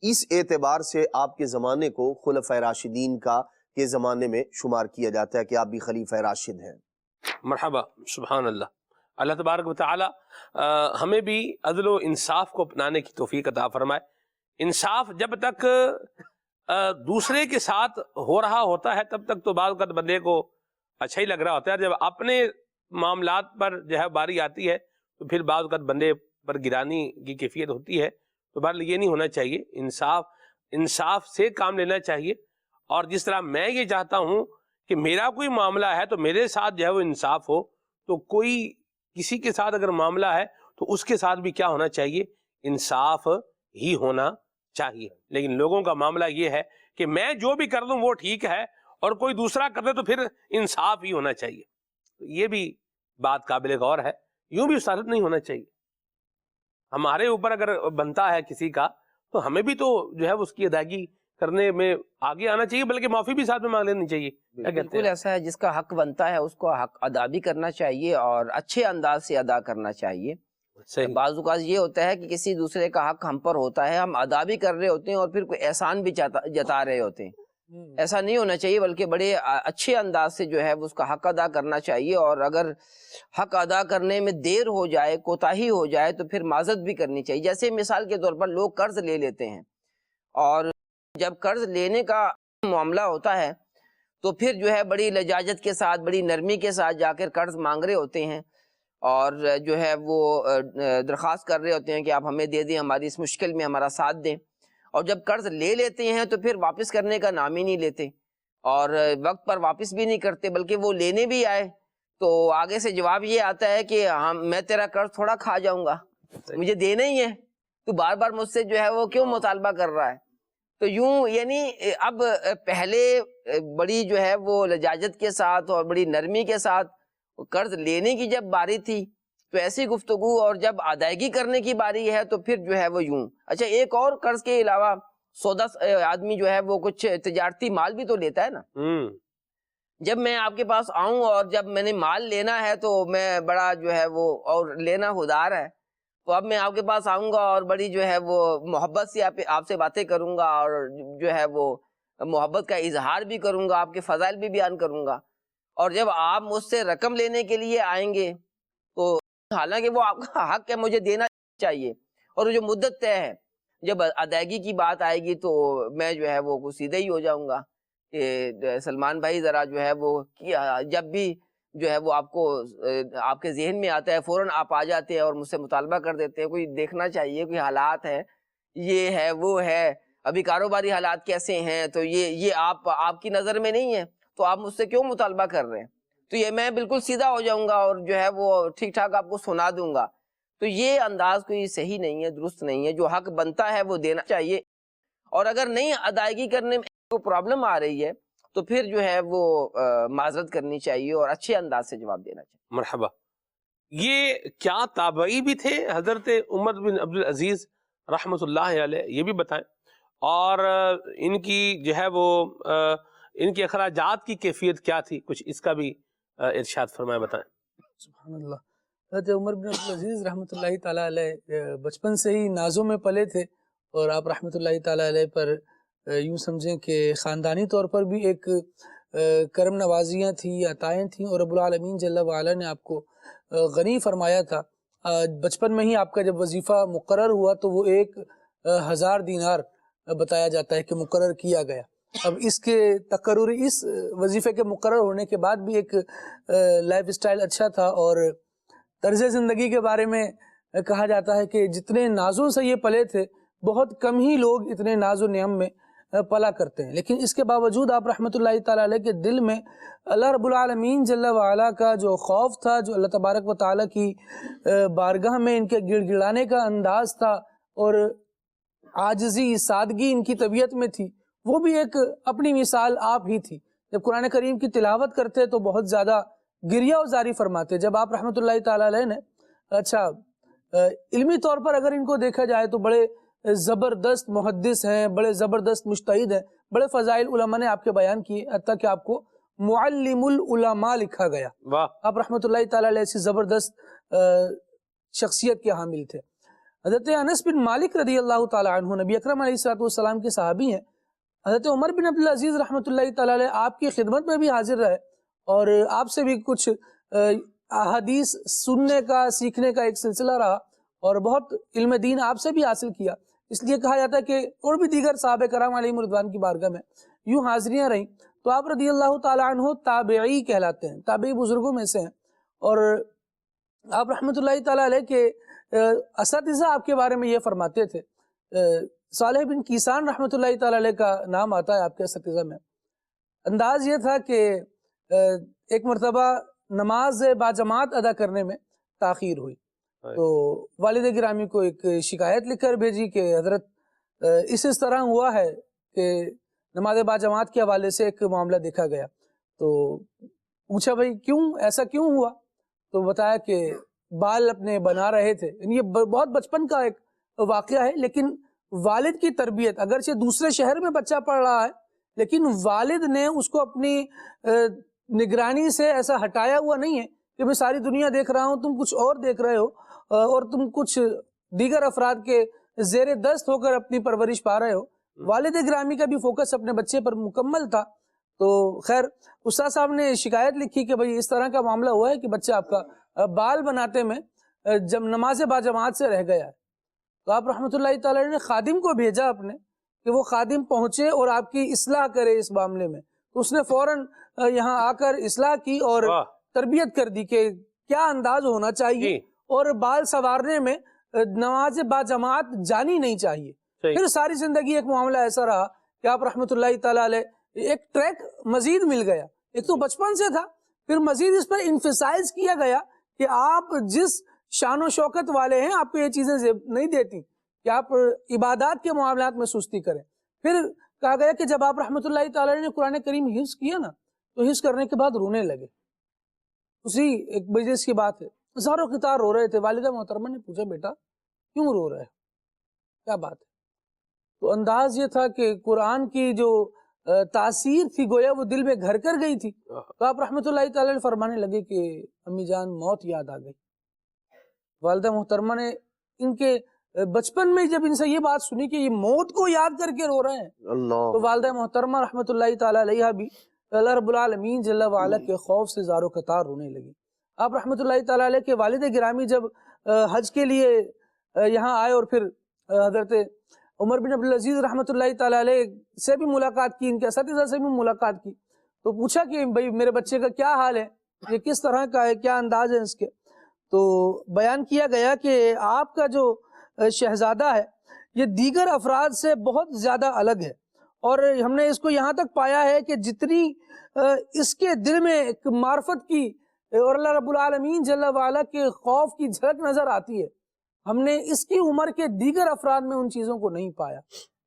اس اعتبار سے آپ کے زمانے کو خلفۂ راشدین کا کے زمانے میں شمار کیا جاتا ہے کہ آپ بھی خلیفہ راشد ہیں. مرحبا، سبحان اللہ. اللہ تبارک و تعالی ہمیں بھی عدل و انصاف کو اپنانے کی توفیق عطا فرمائے. انصاف جب تک دوسرے کے ساتھ ہو رہا ہوتا ہے تب تک تو بعض اوقات بندے کو اچھا ہی لگ رہا ہوتا ہے، جب اپنے معاملات پر جو ہے باری آتی ہے تو پھر بعض اوقات بندے پر گرانی کی کیفیت ہوتی ہے. تو بہرحال یہ نہیں ہونا چاہیے، انصاف سے کام لینا چاہیے. اور جس طرح میں یہ چاہتا ہوں کہ میرا کوئی معاملہ ہے تو میرے ساتھ جو ہے وہ انصاف ہو، تو کوئی کسی کے ساتھ اگر معاملہ ہے تو اس کے ساتھ بھی کیا ہونا چاہیے؟ انصاف ہی ہونا چاہیے. لیکن لوگوں کا معاملہ یہ ہے کہ میں جو بھی کر دوں وہ ٹھیک ہے اور کوئی دوسرا کر دے تو پھر انصاف ہی ہونا چاہیے. یہ بھی بات قابل غور ہے. یوں بھی استاد نہیں ہونا چاہیے. ہمارے اوپر اگر بنتا ہے کسی کا تو ہمیں بھی تو جو ہے اس کی ادائیگی کرنے میں آگے آنا چاہیے، بلکہ معافی بھی ساتھ میں مانگ لینی چاہیے. کیا کہتے بالکل ہیں؟ ایسا ہے، جس کا حق بنتا ہے اس کو حق ادا بھی کرنا چاہیے اور اچھے انداز سے ادا کرنا چاہیے. صحیح. بعض اوقات یہ ہوتا ہے کہ کسی دوسرے کا حق ہم پر ہوتا ہے، ہم ادا بھی کر رہے ہوتے ہیں اور پھر کوئی احسان بھی جتا رہے ہوتے ہیں. ایسا نہیں ہونا چاہیے، بلکہ بڑے اچھے انداز سے جو ہے اس کا حق ادا کرنا چاہیے. اور اگر حق ادا کرنے میں دیر ہو جائے، کوتاہی ہو جائے، تو پھر معذرت بھی کرنی چاہیے. جیسے مثال کے طور پر لوگ قرض لے لیتے ہیں، اور جب قرض لینے کا معاملہ ہوتا ہے تو پھر جو ہے بڑی لجاجت کے ساتھ، بڑی نرمی کے ساتھ جا کر قرض مانگ رہے ہوتے ہیں اور جو ہے وہ درخواست کر رہے ہوتے ہیں کہ آپ ہمیں دے دیں، ہماری اس مشکل میں ہمارا ساتھ دیں. اور جب قرض لے لیتے ہیں تو پھر واپس کرنے کا نام ہی نہیں لیتے اور وقت پر واپس بھی نہیں کرتے، بلکہ وہ لینے بھی آئے تو آگے سے جواب یہ آتا ہے کہ میں تیرا قرض تھوڑا کھا جاؤں گا، مجھے دینا ہی ہے، تو بار بار مجھ سے جو ہے وہ کیوں مطالبہ کر رہا ہے. تو یوں یعنی اب پہلے بڑی جو ہے وہ لجاجت کے ساتھ اور بڑی نرمی کے ساتھ قرض لینے کی جب باری تھی تو ایسی گفتگو، اور جب ادائیگی کرنے کی باری ہے تو پھر جو ہے وہ یوں. اچھا، ایک اور قرض کے علاوہ سودا آدمی جو ہے وہ کچھ تجارتی مال بھی تو لیتا ہے نا. جب میں آپ کے پاس آؤں اور جب میں نے مال لینا ہے تو میں بڑا جو ہے وہ اور لینا خوددار ہے، تو اب میں آپ کے پاس آؤں گا اور بڑی جو ہے وہ محبت سے آپ سے باتیں کروں گا اور جو ہے وہ محبت کا اظہار بھی کروں گا، آپ کے فضائل بھی بیان کروں گا. اور جب آپ مجھ سے رقم لینے کے لیے آئیں گے تو حالانکہ وہ آپ کا حق ہے، مجھے دینا چاہیے، اور جو مدت طے ہے، جب ادائیگی کی بات آئے گی تو میں جو ہے وہ سیدھے ہی ہو جاؤں گا کہ سلمان بھائی ذرا جو ہے وہ جب بھی جو ہے وہ آپ کو آپ کے ذہن میں آتا ہے فوراً آپ آ جاتے ہیں اور مجھ سے مطالبہ کر دیتے ہیں. کوئی دیکھنا چاہیے، کوئی حالات ہے، یہ ہے وہ ہے، ابھی کاروباری حالات کیسے ہیں، تو یہ آپ کی نظر میں نہیں ہے تو آپ مجھ سے کیوں مطالبہ کر رہے ہیں. تو یہ میں بالکل سیدھا ہو جاؤں گا اور جو ہے وہ ٹھیک ٹھاک آپ کو سنا دوں گا. تو یہ انداز کوئی صحیح نہیں ہے، درست نہیں ہے. جو حق بنتا ہے وہ دینا چاہیے، اور اگر نہیں ادائیگی کرنے میں کوئی پرابلم آ رہی ہے تو پھر جو ہے وہ معذرت کرنی چاہیے اور اچھے انداز سے جواب دینا چاہیے. مرحبا. یہ کیا تابعی بھی تھے حضرت عمر بن عبدالعزیز رحمۃ اللہ علیہ؟ یہ بھی بتائیں. اور ان کی جو ہے وہ ان کے اخراجات کی کیفیت کیا تھی، کچھ اس کا بھی ارشاد فرمائے، بتائیں. سبحان اللہ. حضرت عمر بن عبدالعزیز رحمۃ اللہ تعالیٰ علیہ بچپن سے ہی نازوں میں پلے تھے، اور آپ رحمۃ اللہ تعالیٰ علیہ پر یوں سمجھیں کہ خاندانی طور پر بھی ایک کرم نوازیاں تھیں، عطائیں تھیں، اور رب العالمین جل وعلا نے آپ کو غنی فرمایا تھا. بچپن میں ہی آپ کا جب وظیفہ مقرر ہوا تو وہ 1000 دینار بتایا جاتا ہے کہ مقرر کیا گیا. اب اس کے تقرر، اس وظیفے کے مقرر ہونے کے بعد بھی ایک لائف اسٹائل اچھا تھا، اور طرز زندگی کے بارے میں کہا جاتا ہے کہ جتنے نازوں سے یہ پلے تھے بہت کم ہی لوگ اتنے ناز و نعم میں پلا کرتے ہیں. لیکن اس کے باوجود آپ رحمۃ اللہ تعالیٰ علیہ کے دل میں اللہ رب العالمین جل وعلا کا جو خوف تھا، جو اللہ تبارک و تعالیٰ کی بارگاہ میں ان کے گڑ گڑانے کا انداز تھا، اور عاجزی، سادگی ان کی طبیعت میں تھی، وہ بھی ایک اپنی مثال آپ ہی تھی. جب قرآن کریم کی تلاوت کرتے تو بہت زیادہ گریہ وزاری فرماتے. جب آپ رحمۃ اللہ تعالیٰ علیہ نے اچھا علمی طور پر اگر ان کو دیکھا جائے تو بڑے زبردست محدث ہیں، بڑے زبردست مجتہد ہیں، بڑے فضائل علماء نے آپ کے بیان کیے، حتیٰ کہ آپ کو معلم العلماء لکھا گیا. واہ. آپ رحمۃ اللہ تعالیٰ علیہ ایسی زبردست شخصیت کے حامل تھے. حضرت انس بن مالک رضی اللہ تعالیٰ عنہ نبی اکرم علیہ الصلوۃ والسلام کے صحابی ہیں. حضرت عمر بن عبدالعزیز رحمۃ اللہ تعالیٰ علیہ آپ کی خدمت میں بھی حاضر رہے اور آپ سے بھی کچھ احادیث سننے کا، سیکھنے کا ایک سلسلہ رہا، اور بہت علم دین آپ سے بھی حاصل کیا. اس لیے کہا جاتا ہے کہ اور بھی دیگر صحابہ کرام علیہم رضوان کی بارگاہ میں یوں حاضریاں رہیں، تو آپ رضی اللہ تعالیٰ عنہ تابعی کہلاتے ہیں، تابعی بزرگوں میں سے ہیں، اور آپ رحمۃ اللہ تعالیٰ علیہ کے اساتذہ آپ کے بارے میں یہ فرماتے تھے۔ صالح بن کیسان رحمۃ اللہ تعالیٰ علیہ کا نام آتا ہے آپ کے اساتذہ میں۔ انداز یہ تھا کہ ایک مرتبہ نماز باجماعت ادا کرنے میں تاخیر ہوئی، تو والد گرامی کو ایک شکایت لکھ کر بھیجی کہ حضرت اس طرح ہوا ہے کہ نماز باجماعت کے حوالے سے ایک معاملہ دیکھا گیا۔ تو پوچھا بھائی کیوں، ایسا کیوں ہوا؟ تو بتایا کہ بال اپنے بنا رہے تھے۔ یہ بہت بچپن کا ایک واقعہ ہے، لیکن والد کی تربیت، اگرچہ دوسرے شہر میں بچہ پڑھ رہا ہے لیکن والد نے اس کو اپنی نگرانی سے ایسا ہٹایا ہوا نہیں ہے کہ میں ساری دنیا دیکھ رہا ہوں، تم کچھ اور دیکھ رہے ہو اور تم کچھ دیگر افراد کے زیر دست ہو کر اپنی پرورش پا رہے ہو۔ والد گرامی کا بھی فوکس اپنے بچے پر مکمل تھا۔ تو خیر استاد صاحب نے شکایت لکھی کہ بھئی اس طرح کا معاملہ ہوا ہے کہ بچہ آپ کا بال بناتے میں جب نماز باجماعت سے رہ گیا ہے۔ تو آپ رحمۃ اللہ تعالی نے خادم کو بھیجا اپنے کہ وہ خادم پہنچے اور آپ کی اصلاح کرے اس معاملے میں۔ تو اس نے فوراً یہاں آ کر اصلاح کی اور تربیت کر دی کہ کیا انداز ہونا چاہیے اور بال سنوارنے میں نماز باجماعت جانی نہیں چاہیے۔ پھر ساری زندگی ایک معاملہ ایسا رہا کہ آپ رحمۃ اللہ تعالی علیہ ایک ٹریک مزید مل گیا، ایک تو بچپن سے تھا، پھر مزید اس پر انفسائز کیا گیا کہ آپ جس شان و شوکت والے ہیں آپ کو یہ چیزیں نہیں دیتی کہ آپ عبادات کے معاملات میں سستی کریں۔ پھر کہا گیا کہ جب آپ رحمۃ اللہ تعالی نے قرآن کریم حفظ کیا نا تو حفظ کرنے کے بعد رونے لگے۔ اسی ایک مجلس کی بات ہے، ہزاروں قطار رو رہے تھے۔ والدہ محترمہ نے پوچھا بیٹا کیوں رو رہے، کیا بات ہے؟ تو انداز یہ تھا کہ قرآن کی جو تاثیر تھی گویا وہ دل میں گھر کر گئی تھی۔ تو آپ رحمۃ اللہ تعالی نے فرمانے لگے کہ امی جان موت یاد آ گئی۔ والدہ محترمہ نے ان کے بچپن میں جب ان سے یہ بات سنی کہ یہ موت کو یاد کر کے رو رہے ہیں، تو والدہ محترمہ رحمۃ اللہ تعالی علیہ بھی اللہ رب العالمین جل وعلا کے خوف سے زار و قطار رونے لگی۔ آپ رحمۃ اللہ تعالی علیہ کے والد گرامی جب حج کے لیے یہاں آئے اور پھر حضرت عمر بن عبدالعزیز رحمۃ اللہ تعالی علیہ سے بھی ملاقات کی، ان کے اساتذہ سے بھی ملاقات کی، تو پوچھا کہ بھئی میرے بچے کا کیا حال ہے، یہ کس طرح کا ہے، کیا انداز ہے اس کے؟ تو بیان کیا گیا کہ آپ کا جو شہزادہ ہے یہ دیگر افراد سے بہت زیادہ الگ ہے، اور ہم نے اس کو یہاں تک پایا ہے کہ جتنی اس کے دل میں ایک معرفت کی اور اللہ رب العالمین جل وعلا کے خوف کی جھلک نظر آتی ہے، ہم نے اس کی عمر کے دیگر افراد میں ان چیزوں کو نہیں پایا۔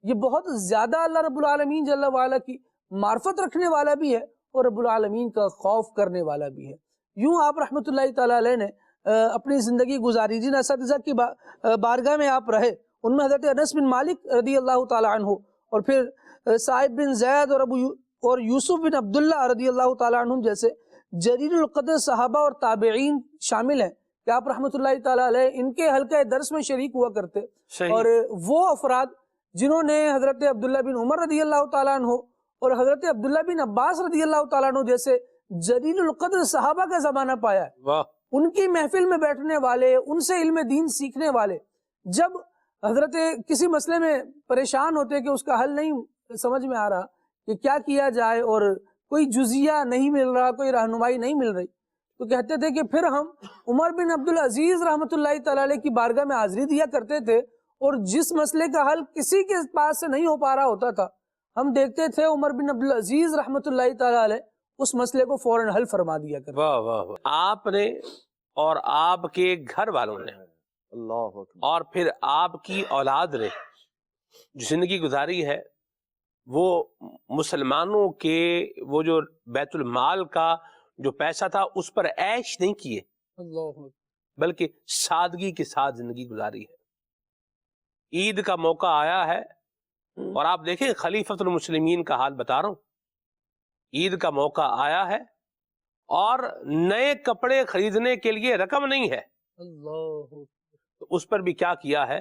یہ بہت زیادہ اللہ رب العالمین جل وعلا کی معرفت رکھنے والا بھی ہے اور رب العالمین کا خوف کرنے والا بھی ہے۔ یوں آپ رحمۃ اللہ تعالی علیہ نے اپنی زندگی گزاری۔ جن اساتذہ کی بارگاہ میں آپ رہے ان میں حضرت انس بن مالک رضی اللہ تعالی عنہ، اور پھر سعید بن زید اور یوسف بن عبداللہ رضی اللہ تعالی عنہ جیسے جلیل القدر صحابہ اور تابعین شامل ہیں کہ آپ رحمۃ اللہ تعالی علیہ ان کے حلقہ درس میں شریک ہوا کرتے۔ اور وہ افراد جنہوں نے حضرت عبداللہ بن عمر رضی اللہ تعالیٰ عنہ اور حضرت عبداللہ بن عباس رضی اللہ تعالیٰ عنہ جیسے جلیل القدر صحابہ کا زمانہ پایا ہے، ان کی محفل میں بیٹھنے والے، ان سے علم دین سیکھنے والے جب حضرت کسی مسئلے میں پریشان ہوتے کہ اس کا حل نہیں سمجھ میں آ رہا کہ کیا کیا جائے اور کوئی جزیہ نہیں مل رہا، کوئی رہنمائی نہیں مل رہی، تو کہتے تھے کہ پھر ہم عمر بن عبدالعزیز رحمۃ اللہ تعالی علیہ کی بارگاہ میں حاضری دیا کرتے تھے، اور جس مسئلے کا حل کسی کے پاس سے نہیں ہو پا رہا ہوتا تھا ہم دیکھتے تھے عمر بن عبدالعزیز رحمۃ اللہ تعالی علیہ اس مسئلے کو فوراً حل فرما دیا کرتے۔ واہ واہ واہ، آپ نے اور آپ کے گھر والوں نے اللہ اور پھر آپ کی اولاد نے جو زندگی گزاری ہے وہ مسلمانوں کے وہ جو بیت المال کا جو پیسہ تھا اس پر عیش نہیں کیے، اللہ بلکہ سادگی کے ساتھ زندگی گزاری ہے۔ عید کا موقع آیا ہے اور آپ دیکھیں خلیفۃ المسلمین کا حال بتا رہا ہوں، عید کا موقع آیا ہے اور نئے کپڑے خریدنے کے لیے رقم نہیں ہے، اللہ تو اس پر بھی کیا کیا ہے؟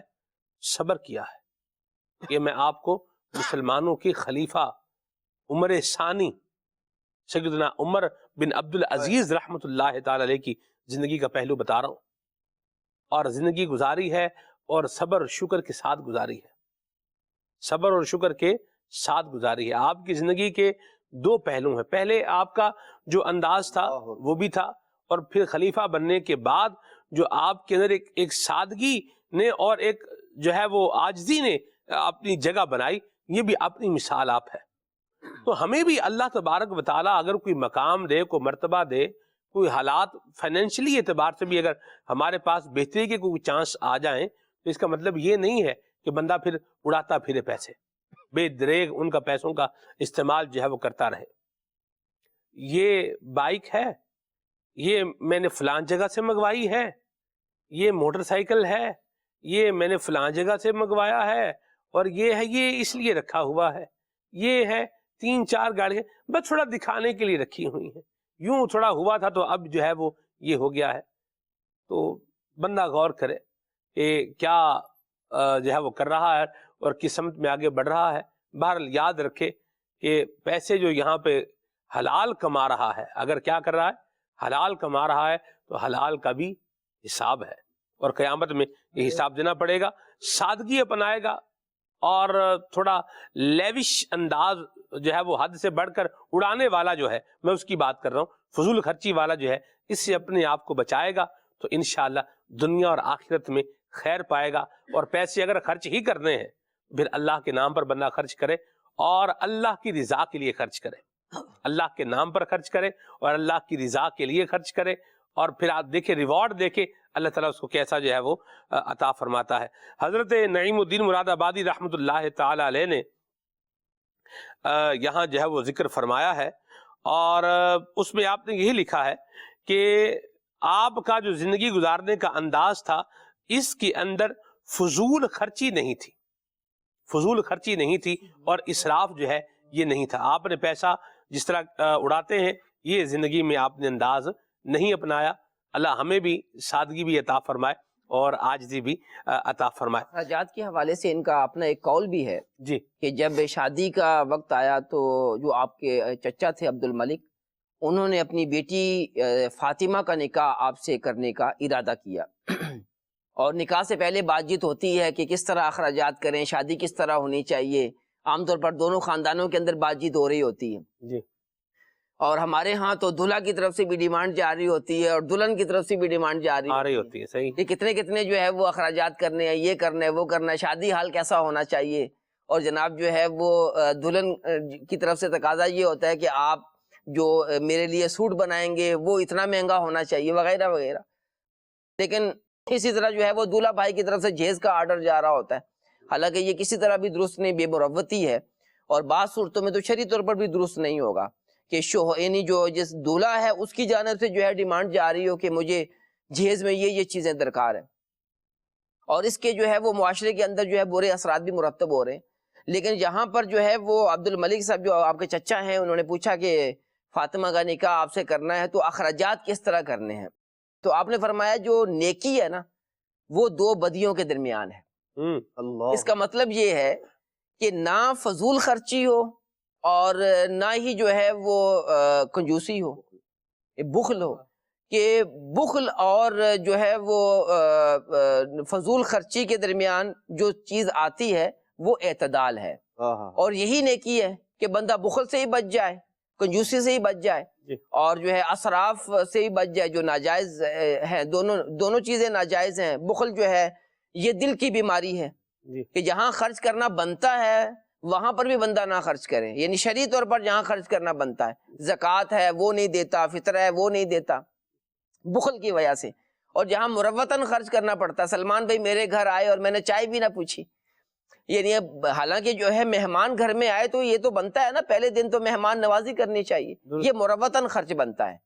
صبر کیا ہے۔ یہ میں آپ کو مسلمانوں کی خلیفہ عمر ثانی سیدنا عمر بن عبدالعزیز رحمۃ اللہ تعالی علیہ کی زندگی کا پہلو بتا رہا ہوں، اور زندگی گزاری ہے اور صبر شکر کے ساتھ گزاری ہے۔ صبر اور شکر کے ساتھ گزاری ہے۔ آپ کی زندگی کے دو پہلو ہیں، پہلے آپ کا جو انداز تھا وہ بھی تھا، اور پھر خلیفہ بننے کے بعد جو آپ کے اندر ایک سادگی نے اور ایک جو ہے وہ عاجزی نے اپنی جگہ بنائی، یہ بھی اپنی مثال آپ ہے۔ تو ہمیں بھی اللہ تبارک و تعالیٰ اگر کوئی مقام دے، کوئی مرتبہ دے، کوئی حالات فائنینشلی اعتبار سے بھی اگر ہمارے پاس بہتری کے کوئی چانس آ جائیں، تو اس کا مطلب یہ نہیں ہے کہ بندہ پھر اڑاتا پھرے پیسے، بے دریغ ان کا پیسوں کا استعمال جو ہے وہ کرتا رہے۔ یہ بائک ہے، یہ میں نے فلان جگہ سے منگوائی ہے، یہ موٹر سائیکل ہے، یہ میں نے فلان جگہ سے منگوایا ہے، اور یہ ہے یہ اس لیے رکھا ہوا ہے، یہ ہے 3-4 گاڑیاں بس تھوڑا دکھانے کے لیے رکھی ہوئی ہیں، یوں تھوڑا ہوا تھا تو اب جو ہے وہ یہ ہو گیا ہے۔ تو بندہ غور کرے کہ کیا جو ہے وہ کر رہا ہے اور کس سمت میں آگے بڑھ رہا ہے۔ بہرحال یاد رکھے کہ پیسے جو یہاں پہ حلال کما رہا ہے، اگر کیا کر رہا ہے، حلال کما رہا ہے، تو حلال کا بھی حساب ہے، اور قیامت میں یہ حساب دینا پڑے گا۔ سادگی اپنائے گا اور تھوڑا لیوش انداز جو ہے وہ حد سے بڑھ کر اڑانے والا جو ہے، میں اس کی بات کر رہا ہوں، فضول خرچی والا جو ہے، اس سے اپنے آپ کو بچائے گا تو انشاءاللہ دنیا اور آخرت میں خیر پائے گا۔ اور پیسے اگر خرچ ہی کرنے ہیں، پھر اللہ کے نام پر بندہ خرچ کرے اور اللہ کی رضا کے لیے خرچ کرے، اللہ کے نام پر خرچ کرے اور اللہ کی رضا کے لیے خرچ کرے، اور پھر آپ دیکھیں ریوارڈ دیکھیں اللہ تعالیٰ اس کو کیسا جو ہے وہ عطا فرماتا ہے۔ حضرت نعیم الدین مراد آبادی رحمۃ اللہ تعالی علیہ نے یہاں جو ہے وہ ذکر فرمایا ہے، اور اس میں آپ نے یہی لکھا ہے کہ آپ کا جو زندگی گزارنے کا انداز تھا، اس کے اندر فضول خرچی نہیں تھی، فضول خرچی نہیں تھی، اور اسراف جو ہے یہ نہیں تھا۔ آپ نے پیسہ جس طرح اڑاتے ہیں، یہ زندگی میں آپ نے انداز نہیں اپنایا۔ اللہ ہمیں بھی سادگی بھی عطا فرمائے اور عاجزی بھی عطا فرمائے۔ اخراجات کے حوالے سے ان کا اپنا ایک قول بھی ہے جی، کہ جب شادی کا وقت آیا تو جو آپ کے چچا تھے عبد الملک، انہوں نے اپنی بیٹی فاطمہ کا نکاح آپ سے کرنے کا ارادہ کیا، اور نکاح سے پہلے بات چیت ہوتی ہے کہ کس طرح اخراجات کریں، شادی کس طرح ہونی چاہیے، عام طور پر دونوں خاندانوں کے اندر بات چیت ہو رہی ہوتی ہے۔ جی، اور ہمارے ہاں تو دلہا کی طرف سے بھی ڈیمانڈ جاری ہوتی ہے اور دلہن کی طرف سے بھی ڈیمانڈ جاری آ رہی ہوتی ہے، صحیح۔ کہ کتنے کتنے جو ہے وہ اخراجات کرنے ہیں، یہ کرنا ہے، وہ کرنا ہے، شادی حال کیسا ہونا چاہیے، اور جناب جو ہے وہ دلہن کی طرف سے تقاضا یہ ہوتا ہے کہ آپ جو میرے لیے سوٹ بنائیں گے وہ اتنا مہنگا ہونا چاہیے، وغیرہ وغیرہ۔ لیکن اسی طرح جو ہے وہ دولہا بھائی کی طرف سے جہیز کا آرڈر جا رہا ہوتا ہے، حالانکہ یہ کسی طرح بھی درست نہیں، بے مروتی ہے، اور بعض صورتوں میں تو شرعی طور پر بھی درست نہیں ہوگا کہ یعنی جو جس دولہا ہے اس کی جانب سے جو ہے ڈیمانڈ جا رہی ہو کہ مجھے جہیز میں یہ چیزیں درکار ہیں، اور اس کے جو ہے وہ معاشرے کے اندر جو ہے برے اثرات بھی مرتب ہو رہے ہیں۔ لیکن یہاں پر جو ہے وہ عبد الملک صاحب جو آپ کے چچا ہیں، انہوں نے پوچھا کہ فاطمہ کا نکاح آپ سے کرنا ہے تو اخراجات کس طرح کرنے ہیں، تو آپ نے فرمایا جو نیکی ہے نا وہ دو بدیوں کے درمیان ہے۔ اللہ، اس کا مطلب یہ ہے کہ نہ فضول خرچی ہو اور نہ ہی جو ہے وہ کنجوسی ہو، بخل ہو، کہ بخل اور جو ہے وہ فضول خرچی کے درمیان جو چیز آتی ہے وہ اعتدال ہے، اور یہی نیکی ہے کہ بندہ بخل سے ہی بچ جائے، کنجوسی سے ہی بچ جائے، اور جو ہے اسراف سے ہی بچ جائے جو ناجائز ہے۔ دونوں چیزیں ناجائز ہیں۔ بخل جو ہے یہ دل کی بیماری ہے کہ جہاں خرچ کرنا بنتا ہے وہاں پر بھی بندہ نہ خرچ کرے، یعنی شرعی طور پر جہاں خرچ کرنا بنتا ہے، زکوٰۃ ہے وہ نہیں دیتا، فطر ہے وہ نہیں دیتا بخل کی وجہ سے، اور جہاں مروتاً خرچ کرنا پڑتا ہے، سلمان بھائی میرے گھر آئے اور میں نے چائے بھی نہ پوچھی، یعنی حالانکہ جو ہے مہمان گھر میں آئے تو یہ تو بنتا ہے نا پہلے دن تو مہمان نوازی کرنی چاہیے، یہ مروتاً خرچ بنتا ہے،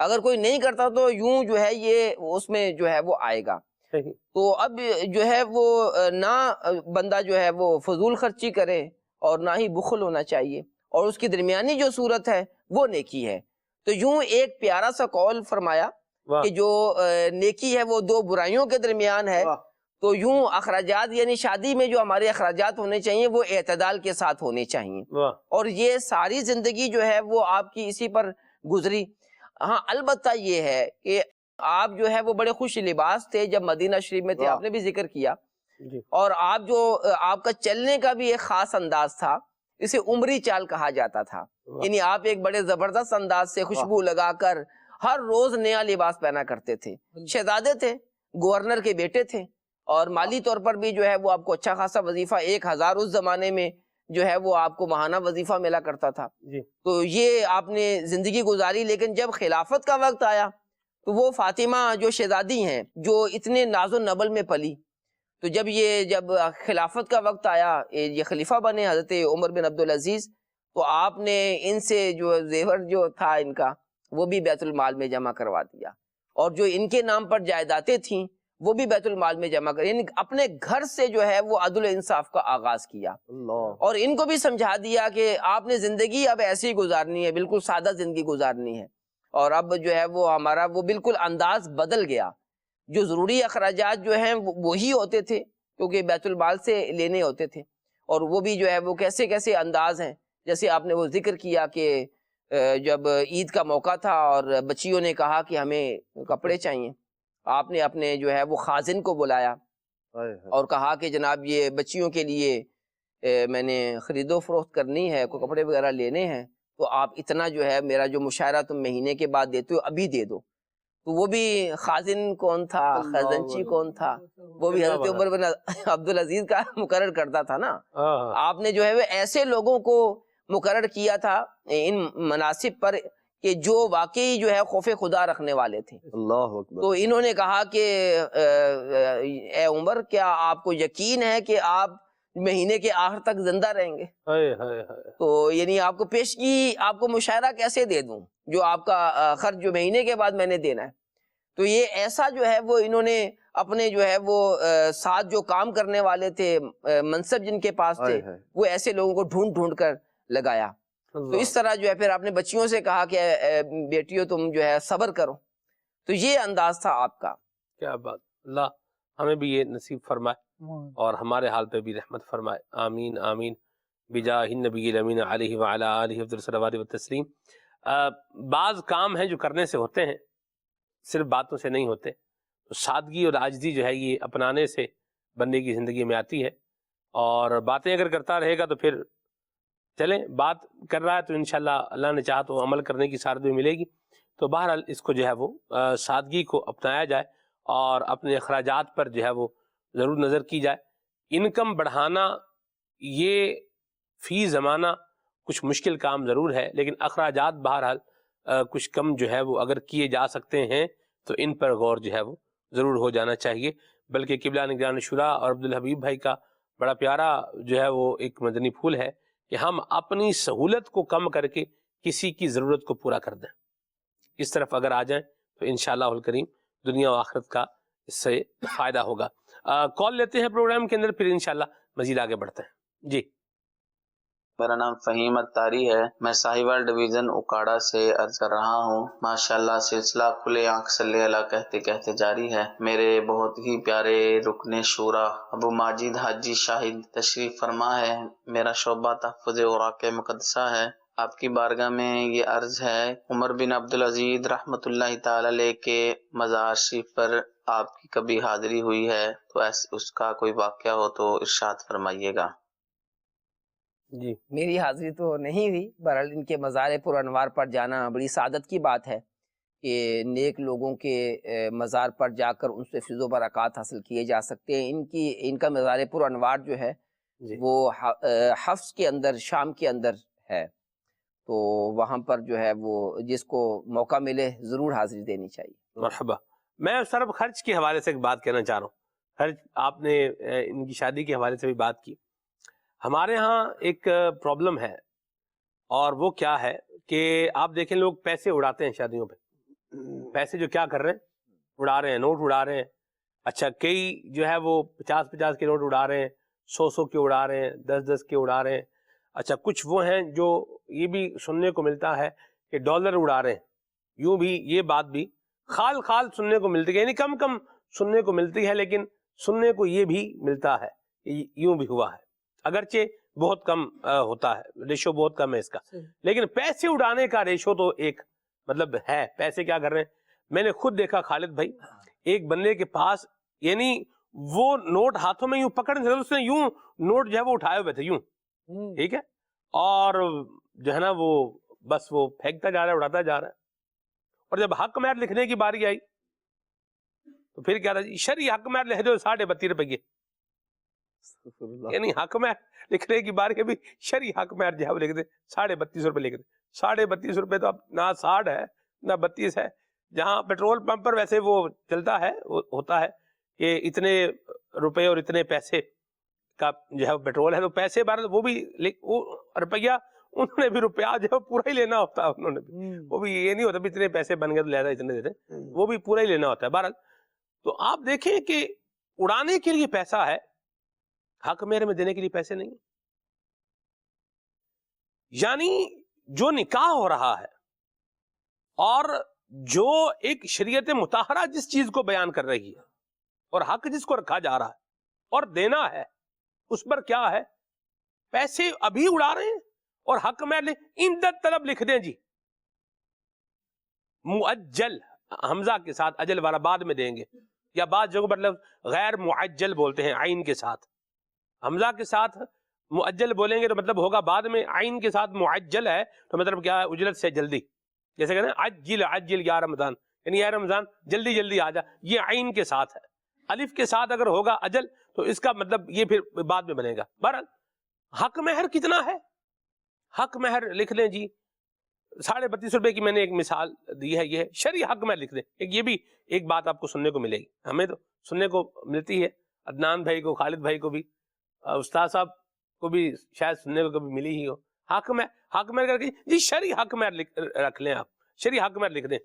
اگر کوئی نہیں کرتا تو یوں جو ہے یہ اس میں جو ہے وہ آئے گا۔ تو اب جو ہے وہ نہ بندہ جو ہے وہ فضول خرچی کرے اور نہ ہی بخل ہونا چاہیے، اور اس کی درمیانی جو صورت ہے وہ نیکی ہے۔ تو یوں ایک پیارا سا قول فرمایا کہ جو نیکی ہے وہ دو برائیوں کے درمیان ہے، تو یوں اخراجات یعنی شادی میں جو ہمارے اخراجات ہونے چاہیے وہ اعتدال کے ساتھ ہونے چاہیے، اور یہ ساری زندگی جو ہے وہ آپ کی اسی پر گزری۔ ہاں البتہ یہ ہے کہ آپ جو ہے وہ بڑے خوش لباس تھے جب مدینہ شریف میں تھے، آپ نے بھی ذکر کیا جی اور آپ کا چلنے کا بھی ایک خاص انداز تھا، اسے عمری چال کہا جاتا تھا. یعنی آپ ایک بڑے زبردست انداز سے خوشبو لگا کر ہر روز نیا لباس پہنا کرتے تھے. شہزادے تھے، گورنر کے بیٹے تھے، اور مالی طور پر بھی جو ہے وہ آپ کو اچھا خاصا وظیفہ 1000 اس زمانے میں جو ہے وہ آپ کو ماہانہ وظیفہ ملا کرتا تھا. تو یہ آپ نے زندگی گزاری. لیکن جب خلافت کا وقت آیا تو وہ فاطمہ جو شہزادی ہیں، جو اتنے ناز و نبل میں پلی، تو جب خلافت کا وقت آیا، یہ خلیفہ بنے حضرت عمر بن عبدالعزیز، تو آپ نے ان سے جو زیور جو تھا ان کا وہ بھی بیت المال میں جمع کروا دیا، اور جو ان کے نام پر جائیدادیں تھیں وہ بھی بیت المال میں جمع کر، یعنی اپنے گھر سے جو ہے وہ عدل و انصاف کا آغاز کیا. اور ان کو بھی سمجھا دیا کہ آپ نے زندگی اب ایسی ہی گزارنی ہے، بالکل سادہ زندگی گزارنی ہے. اور اب جو ہے وہ ہمارا وہ بالکل انداز بدل گیا. جو ضروری اخراجات جو ہیں وہی ہوتے تھے کیونکہ بیت المال سے لینے ہوتے تھے، اور وہ بھی جو ہے وہ کیسے کیسے انداز ہیں. جیسے آپ نے وہ ذکر کیا کہ جب عید کا موقع تھا اور بچیوں نے کہا کہ ہمیں کپڑے چاہیے، آپ نے اپنے جو ہے وہ خازن کو بلایا اور کہا کہ جناب یہ بچیوں کے لیے میں نے خرید و فروخت کرنی ہے، کوئی کپڑے وغیرہ لینے ہیں، تو آپ اتنا جو ہے میرا جو مشاہرہ تم مہینے کے بعد دیتے ہو ابھی دے دو. تو وہ بھی خازن کون تھا، خزنچی کون تھا، وہ بھی حضرت عمر بن عبدالعزیز کا مقرر کرتا تھا نا. آپ نے جو ہے وہ ایسے لوگوں کو مقرر کیا تھا ان مناصب پر کہ جو واقعی جو ہے خوف خدا رکھنے والے تھے. اللہ اکبر. تو انہوں نے کہا کہ اے عمر، کیا آپ کو یقین ہے کہ آپ مہینے کے آخر تک زندہ رہیں گے؟ تو یعنی آپ کو پیشگی، آپ کو مشاہرہ کیسے دے دوں جو آپ کا خرچ جو مہینے کے بعد میں نے دینا ہے. تو یہ ایسا جو ہے وہ انہوں نے اپنے جو ہے وہ ساتھ جو کام کرنے والے تھے، منصب جن کے پاس تھے، وہ ایسے لوگوں کو ڈھونڈ ڈھونڈ کر لگایا. تو اس طرح جو ہے پھر آپ نے بچیوں سے کہا کہ بیٹیوں تم جو ہے صبر کرو. تو یہ انداز تھا آپ کا. کیا بات. اللہ ہمیں بھی یہ نصیب فرمائے اور ہمارے حال پہ بھی رحمت فرمائے. آمین آمین بجاہ النبی الامین علیہ وعلی آلہ افضل الصلوات والتسلیم. بعض کام ہیں جو کرنے سے ہوتے ہیں، صرف باتوں سے نہیں ہوتے. تو سادگی اور عاجزی جو ہے یہ اپنانے سے بندے کی زندگی میں آتی ہے. اور باتیں اگر کرتا رہے گا تو پھر چلیں، بات کر رہا ہے تو انشاءاللہ اللہ نے چاہا تو عمل کرنے کی سعادت بھی ملے گی. تو بہرحال اس کو جو ہے وہ سادگی کو اپنایا جائے اور اپنے اخراجات پر جو ہے وہ ضرور نظر کی جائے. انکم بڑھانا یہ فی زمانہ کچھ مشکل کام ضرور ہے، لیکن اخراجات بہرحال کچھ کم جو ہے وہ اگر کیے جا سکتے ہیں تو ان پر غور جو ہے وہ ضرور ہو جانا چاہیے. بلکہ قبلہ نگران شورا اور عبدالحبیب بھائی کا بڑا پیارا جو ہے وہ ایک مدنی پھول ہے کہ ہم اپنی سہولت کو کم کر کے کسی کی ضرورت کو پورا کر دیں. اس طرف اگر آ جائیں تو انشاءاللہ الکریم دنیا و آخرت کا اس سے فائدہ ہوگا. کال لیتے ہیں پروگرام کے اندر، پھر انشاءاللہ مزید آگے بڑھتے ہیں. جی. میرا نام فہیم اتاری ہے، میں ساہیوال ڈویژن اکاڑا سے عرض کر رہا ہوں. ماشاءاللہ سلسلہ کھلے آنکھ صلی اللہ کہتے کہتے جاری ہے. میرے بہت ہی پیارے رکن شورا ابو ماجد حاجی شاہد تشریف فرما ہے. میرا شعبہ تحفظ اوراق مقدسہ ہے. آپ کی بارگاہ میں یہ عرض ہے، عمر بن عبدالعزیز رحمۃ اللہ تعالی علیہ کے مزار شریف پر آپ کی کبھی حاضری ہوئی ہے تو اس کا کوئی واقعہ ہو تو ارشاد فرمائیے گا. جی. میری حاضری تو نہیں ہوئی، بہرحال ان کے مزار پر انوار پر جانا بڑی سعادت کی بات ہے کہ نیک لوگوں کے مزار پر جا کر ان سے فیض و برکات حاصل کیے جا سکتے ہیں. ان کا مزار پر انوار جو ہے وہ حفص کے اندر، شام کے اندر ہے. تو وہاں پر جو ہے وہ جس کو موقع ملے ضرور حاضری دینی چاہیے. مرحبا. میں صرف خرچ کے حوالے سے ایک بات کہنا چاہ رہا ہوں. خرچ آپ نے ان کی شادی کے حوالے سے بھی بات کی. ہمارے ہاں ایک پرابلم ہے، اور وہ کیا ہے کہ آپ دیکھیں لوگ پیسے اڑاتے ہیں شادیوں پہ. پیسے جو کیا کر رہے ہیں، اڑا رہے ہیں، نوٹ اڑا رہے ہیں. اچھا، کئی جو ہے وہ 50 کے نوٹ اڑا رہے ہیں، 100 کے اڑا رہے ہیں، 10 کے اڑا رہے ہیں. اچھا، کچھ وہ ہیں جو یہ بھی سننے کو ملتا ہے کہ ڈالر اڑا رہے ہیں. یوں بھی یہ بات بھی خال سننے کو ملتی ہے، یعنی کم سننے کو ملتی ہے، لیکن سننے کو یہ بھی ملتا ہے کہ یوں بھی ہوا ہے. اگرچہ بہت کم ہوتا ہے، ریشو بہت کم ہے اس کا، لیکن پیسے اڑانے کا ریشو تو ایک مطلب ہے. پیسے کیا کر رہے ہیں، میں نے خود دیکھا خالد بھائی، ایک بندے کے پاس یعنی وہ نوٹ ہاتھوں میں یوں پکڑ نہیں سکتا، اس نے یوں نوٹ جو ہے وہ اٹھائے ہوئے تھے یوں، ٹھیک ہے، اور جو ہے نا وہ بس وہ پھینکتا جا رہا ہے، اڑاتا جا رہا ہے. اور جب حق مہر لکھنے کی باری آئی تو پھر کیا تھا جی، شرعی حق مہر لکھ دو 32.5 روپے. یعنی حق مہر لکھنے کی باری ابھی شرعی حق مہر جو ہے وہ لکھ دے 32.5 روپے لکھ دے. 32.5 روپے تو اب نہ 60 ہے نہ 32 ہے. جہاں پیٹرول پمپ پر ویسے وہ چلتا ہے، وہ ہوتا ہے کہ اتنے روپے اور اتنے پیسے کا جو ہے پیٹرول ہے، تو پیسے بارہ وہ بھی روپیہ انہوں نے بھی روپیہ جو ہے پورا ہی لینا ہوتا ہے. انہوں نے بھی وہ بھی یہ نہیں ہوتا بھی اتنے پیسے بن گئے تو لہذا اتنے دیتے، وہ بھی پورا ہی لینا ہوتا ہے. بہرحال تو آپ دیکھیں کہ اڑانے کے لیے پیسہ ہے، حق مہر میں دینے کے لیے پیسے نہیں. یعنی جو نکاح ہو رہا ہے اور جو ایک شریعت مطہرہ جس چیز کو بیان کر رہی ہے اور حق جس کو رکھا جا رہا ہے اور دینا ہے، اس پر کیا ہے، پیسے ابھی اڑا رہے ہیں اور حق مہر اندت طلب لکھ دیں جی، مؤجل حمزہ کے ساتھ، اجل والا بعد میں دیں گے، یا بعض جگہوں پر غیر معجل بولتے ہیں عین کے ساتھ. حمزہ کے ساتھ مؤجل بولیں گے تو مطلب ہوگا بعد میں، عین کے ساتھ معجل ہے تو مطلب کیا ہے، اجلت سے جلدی. جیسے کہتے ہیں عجل عجل یا رمضان، یعنی یا رمضان جلدی جلدی آ جا، یہ عین کے ساتھ ہے. الف کے ساتھ اگر ہوگا اجل تو اس کا مطلب یہ پھر بعد میں بنے گا. بہرحال حق مہر کتنا ہے، حق مہر لکھ لیں جی 32.5 روپے کی میں نے ایک مثال دی ہے، یہ شرعی حق مہر لکھ دیں. یہ بھی ایک بات آپ کو سننے کو ملے گی، ہمیں تو سننے کو ملتی ہے، عدنان بھائی کو، خالد بھائی کو بھی، استاد صاحب کو بھی شاید سننے کو کبھی ملی ہی ہو. حق مہر کر کے جی شرعی حق مہر رکھ لیں، آپ شرعی حق مہر لکھ دیں.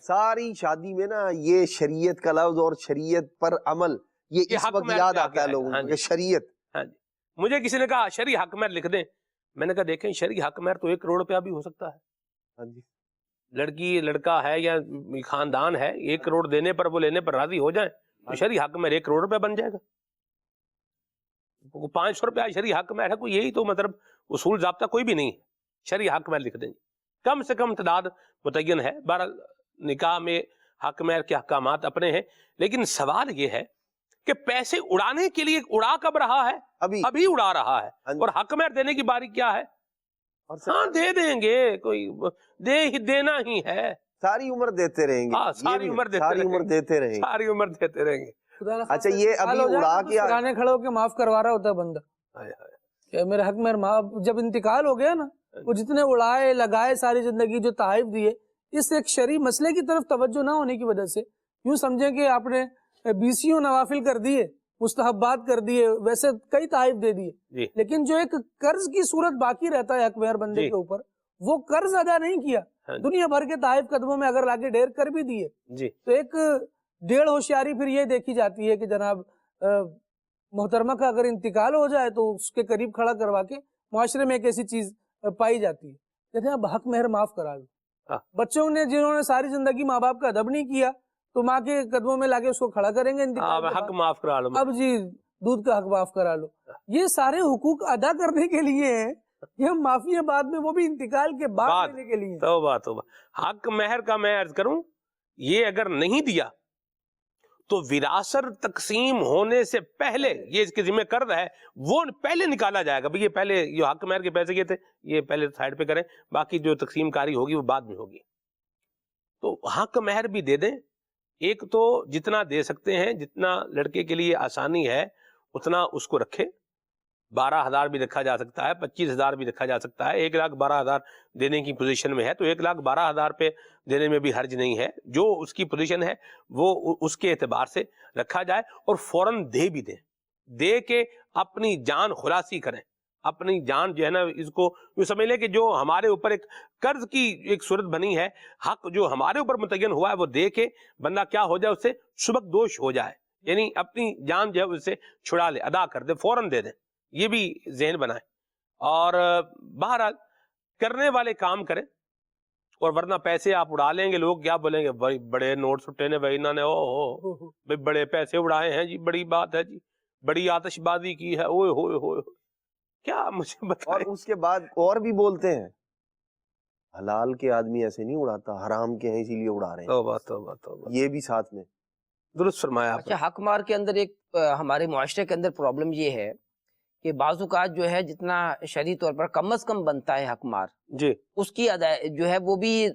ساری شادی میں نا یہ شریعت کا لفظ اور شریعت پر عمل یہ اس وقت یاد آتا ہے لوگوں کو کہ شریعت. ہاں جی، مجھے کسی نے کہا شرعی حق مہر لکھ دیں، میں نے کہا دیکھیں شرعی حق مہر تو 1 کروڑ روپیہ بھی ہو سکتا ہے. ہاں جی، لڑکی لڑکا ہے یا خاندان ہے، 1 کروڑ دینے پر وہ لینے پر راضی ہو جائیں تو شرعی حق مہر 1 کروڑ روپیہ بن جائے گا. 500 روپیہ شرعی حق مہر ہے، کوئی یہی تو مطلب اصول ضابطہ کوئی بھی نہیں ہے. شرعی حق مہر لکھ دیں، کم سے کم تعداد متعین ہے. بہرحال نکاح میں حق مہر کے احکامات اپنے ہیں، لیکن سوال یہ ہے کہ پیسے اڑانے کے لیے اڑا کب رہا ہے، ابھی اڑا رہا ہے، اور حق مہر دینے کی باری کیا ہے، ہاں دے دیں گے، کوئی دینا ہی ہے، ساری عمر دیتے رہیں گے، ساری عمر دیتے رہیں گے. اچھا یہ ابھی اڑا کے پرانے کھڑے ہو کے معاف کروا رہا ہوتا ہے بندہ کہ میرے حق مہر معاف. جب انتقال ہو گیا نا، وہ جتنے اڑائے لگائے ساری زندگی جو تحائف دیے، اس ایک شرعی مسئلے کی طرف توجہ نہ ہونے کی وجہ سے یوں سمجھیں کہ آپ نے 20 نوافل کر دیے، مستحبات کر دیے، ویسے کئی تحائف دے دیے، لیکن جو ایک قرض کی صورت باقی رہتا ہے حق مہر بندے کے اوپر، وہ قرض ادا نہیں کیا. دنیا بھر کے تحائف قدموں میں اگر لاگے ڈھیر کر بھی دیے تو ایک 1.5 ہوشیاری پھر یہ دیکھی جاتی ہے کہ جناب محترمہ کا اگر انتقال ہو جائے تو اس کے قریب کھڑا کروا کے معاشرے میں ایک ایسی چیز پائی جاتی ہے، کہتے ہیں اب حق مہر معاف کرا دو. بچوں نے جنہوں نے ساری زندگی ماں باپ کا ادب نہیں کیا تو ماں کے قدموں میں لاگے اس کو کھڑا کریں گے، حق معاف کرا لو، اب جی دودھ کا حق معاف کرا لو. یہ سارے حقوق ادا کرنے کے لیے ہیں، یہ معافی ہے بعد میں، وہ بھی انتقال کے بعد دینے کے لیے. توبہ توبہ. حق مہر کا میں عرض کروں، یہ اگر نہیں دیا تو وراثت تقسیم ہونے سے پہلے یہ اس کے ذمہ قرض ہے، وہ پہلے نکالا جائے گا. بھئی یہ پہلے یہ حق مہر کے پیسے یہ تھے، یہ پہلے سائڈ پہ کریں، باقی جو تقسیم کاری ہوگی وہ بعد میں ہوگی. تو حق مہر بھی دے دیں. ایک تو جتنا دے سکتے ہیں، جتنا لڑکے کے لیے آسانی ہے اتنا اس کو رکھے. 12,000 بھی رکھا جا سکتا ہے، 25,000 بھی رکھا جا سکتا ہے. 1,12,000 دینے کی پوزیشن میں ہے تو 1,12,000 پہ دینے میں بھی حرج نہیں ہے. جو اس کی پوزیشن ہے وہ اس کے اعتبار سے رکھا جائے، اور فوراً دے بھی دیں، دے کے اپنی جان خلاصی کریں. اپنی جان جو ہے نا، اس کو یہ سمجھ لیں کہ جو ہمارے اوپر ایک قرض کی ایک صورت بنی ہے، حق جو ہمارے اوپر متعین ہوا ہے وہ دے کے بندہ کیا ہو جائے، اس سے سبک دوش ہو جائے، یعنی اپنی جان جو ہے اس سے چھڑا لے، ادا کر دے، فوراً دے دیں. یہ بھی ذہن بنائیں. اور بہرحال کرنے والے کام کریں، اور ورنہ پیسے آپ اڑا لیں گے، لوگ کیا بولیں گے، بھائی بڑے نوٹ سٹے نے بھائی انہوں نے بھائی بڑے پیسے اڑائے ہیں جی، بڑی بات ہے جی، بڑی آتش بازی کی ہے، اوئے ہوئے ہوئے. کیا مجھے بتائیں. اور اس کے بعد اور بھی بولتے ہیں حلال کے آدمی ایسے نہیں اڑاتا، حرام کے ہیں اسی لیے اڑا رہے ہیں. توبہ توبہ توبہ. یہ بھی ساتھ میں درست فرمایا آپ اچھا، حق مار کے اندر ایک ہمارے معاشرے کے اندر پرابلم یہ ہے کہ بعض اوقات جو ہے جتنا شرعی طور پر کم از کم بنتا ہے حق مار، جی اس کی جو ہے وہ بھی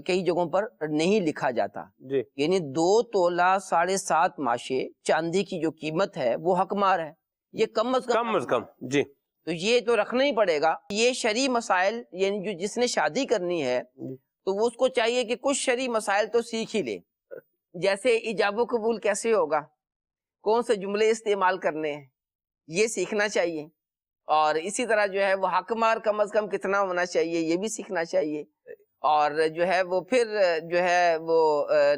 کئی جگہوں پر نہیں لکھا جاتا. جی یعنی 2 تولہ 7.5 ماشے چاندی کی جو قیمت ہے وہ حق مار ہے، یہ کم از کم از کم. جی تو یہ تو رکھنا ہی پڑے گا. یہ شرعی مسائل یعنی جو جس نے شادی کرنی ہے تو وہ اس کو چاہیے کہ کچھ شرعی مسائل تو سیکھ ہی لے، جیسے ایجاب و قبول کیسے ہوگا، کون سے جملے استعمال کرنے ہیں، یہ سیکھنا چاہیے. اور اسی طرح جو ہے وہ حق مار کم از کم کتنا ہونا چاہیے یہ بھی سیکھنا چاہیے. اور جو ہے وہ پھر جو ہے وہ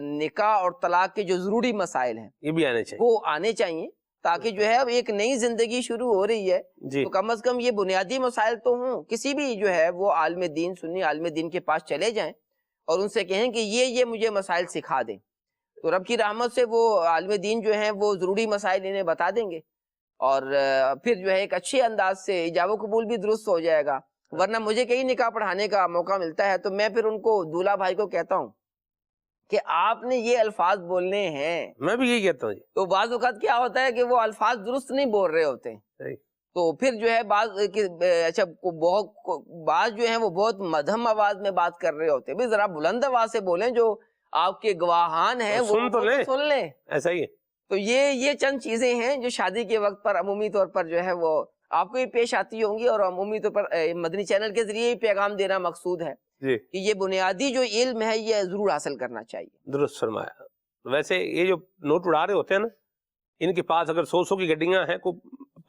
نکاح اور طلاق کے جو ضروری مسائل ہیں یہ بھی آنے چاہیے. وہ آنے چاہیے، تاکہ جو ہے اب ایک نئی زندگی شروع ہو رہی ہے جی تو کم از کم یہ بنیادی مسائل تو ہوں. کسی بھی جو ہے وہ عالم دین، سنی عالم دین کے پاس چلے جائیں اور ان سے کہیں کہ یہ مجھے مسائل سکھا دیں، تو رب کی رحمت سے وہ عالم دین جو ہیں وہ ضروری مسائل انہیں بتا دیں گے، اور پھر جو ہے ایک اچھے انداز سے ایجاب و قبول بھی درست ہو جائے گا. ورنہ مجھے کہیں نکاح پڑھانے کا موقع ملتا ہے تو میں پھر ان کو دولہا بھائی کو کہتا ہوں کہ آپ نے یہ الفاظ بولنے ہیں. میں بھی یہی کہتا ہوں. جی تو بعض اوقات کیا ہوتا ہے کہ وہ الفاظ درست نہیں بول رہے ہوتے، صحیح. تو پھر جو ہے اچھا بعض جو ہیں وہ بہت مدھم آواز میں بات کر رہے ہوتے ہیں. بھی ذرا بلند آواز سے بولیں، جو آپ کے گواہان ہیں وہ سن تو لیں. سن لیں. ایسا ہی ہے. تو یہ چند چیزیں ہیں جو شادی کے وقت پر عمومی طور پر جو ہے وہ آپ کو یہ پیش آتی ہوں گی، اور عمومی طور پر مدنی چینل کے ذریعے پیغام دینا مقصود ہے جی کہ یہ بنیادی جو علم ہے یہ ضرور حاصل کرنا چاہیے. درست فرمایا. ویسے یہ جو نوٹ اڑا رہے ہوتے ہیں نا، ان کے پاس اگر 100 کی گڈیاں ہیں، کو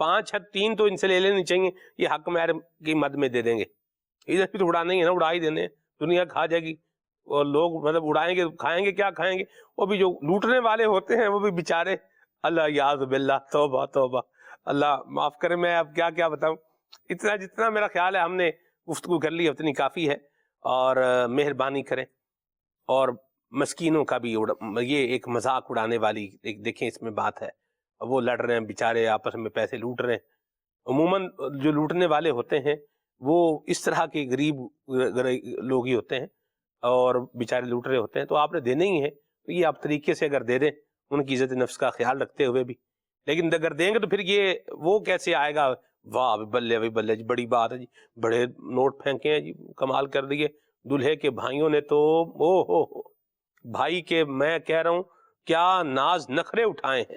5 یا 3 تو ان سے لے لینی چاہیے. یہ حق معیار کی مد میں دے دیں گے. ادھر بھی تو اڑانا ہی ہے نا، اڑا ہی دینے. دنیا کھا جائے گی اور لوگ مطلب اڑائیں گے، کھائیں گے کیا کھائیں گے. وہ بھی جو لوٹنے والے ہوتے ہیں وہ بھی بیچارے، اللہ یاذ باللہ، توبہ توبہ، اللہ معاف کرے. میں اب کیا بتاؤں. جتنا میرا خیال ہے ہم نے گفتگو کر لی اتنی کافی ہے. اور مہربانی کریں اور مسکینوں کا بھی یہ ایک مذاق اڑانے والی ایک دیکھیں اس میں بات ہے. وہ لڑ رہے ہیں بیچارے، آپس میں پیسے لوٹ رہے ہیں. عموماً جو لوٹنے والے ہوتے ہیں وہ اس طرح کے غریب لوگ ہی ہوتے ہیں اور بیچارے لوٹ رہے ہوتے ہیں. تو آپ نے دینے ہی ہیں تو یہ آپ طریقے سے اگر دے دیں، ان کی عزت نفس کا خیال رکھتے ہوئے بھی. لیکن اگر دیں گے تو پھر یہ وہ کیسے آئے گا، واہ بلے بلے جی، بڑی بات ہے جی، بڑے نوٹ پھینکے ہیں جی، کمال کر دیے. دلہے کے بھائیوں نے تو ہو بھائی کے، میں کہہ رہا ہوں کیا ناز نخرے اٹھائے ہیں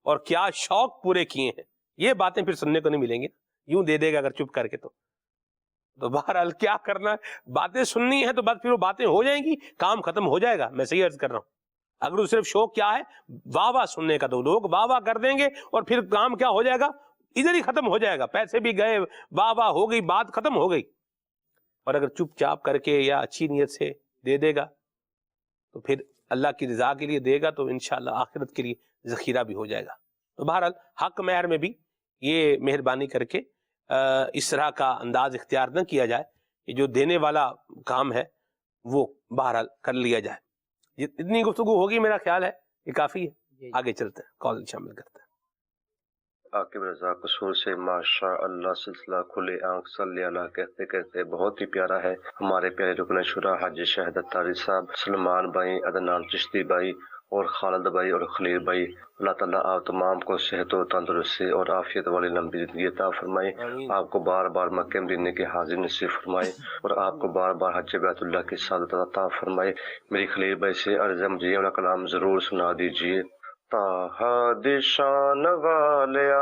اور کیا شوق پورے کیے ہیں. یہ باتیں پھر سننے کو نہیں ملیں گی. یوں دے دے گا اگر چپ کر کے تو بہرحال کیا کرنا ہے، باتیں سننی ہے تو بس پھر وہ باتیں ہو جائیں گی، کام ختم ہو جائے گا. میں صحیح عرض کر رہا ہوں. اگر وہ صرف شوق کیا ہے واہ واہ سننے کا، تو لوگ واہ واہ کر دیں گے اور پھر کام کیا ہو جائے گا، ادھر ہی ختم ہو جائے گا. پیسے بھی گئے، واہ واہ ہو گئی، بات ختم ہو گئی. اور اگر چپ چاپ کر کے یا اچھی نیت سے دے دے گا تو پھر اللہ کی رضا کے لیے دے گا تو انشاءاللہ آخرت کے لیے ذخیرہ بھی ہو جائے گا. تو بہرحال حق معیار میں بھی یہ مہربانی کر کے اس طرح کا انداز اختیار نہ کیا جائے کہ جو دینے والا کام ہے وہ بہرحال کر لیا جائے. اتنی گفتگو ہوگی، میرا خیال ہے یہ کافی ہے. آگے چلتے ہیں، کال شامل کرتے ہیں. عاقب رضا قصور سے ماشاء اللہ سلسلہ کھلے آنکھ صلی اللہ کہتے کہتے بہت ہی پیارا ہے. ہمارے پیارے رکن شورا حاجی شہادت طاری صاحب، سلمان بھائی، عدنان چشتی بھائی اور خالد بھائی اور خلیل بھائی، اللہ تعالیٰ آپ تمام کو صحت و تندرستی اور عافیت والی لمبی زندگی عطا فرمائے. آپ کو بار بار مکہ مدینے کے حاضر نصیب فرمائے اور آپ کو بار بار حج بیت اللہ کی سعادت عطا فرمائے. میری خلیل بھائی سے عرض ہے مجھے اپنا کلام ضرور سنا دیجیے. تاہا دشان والیا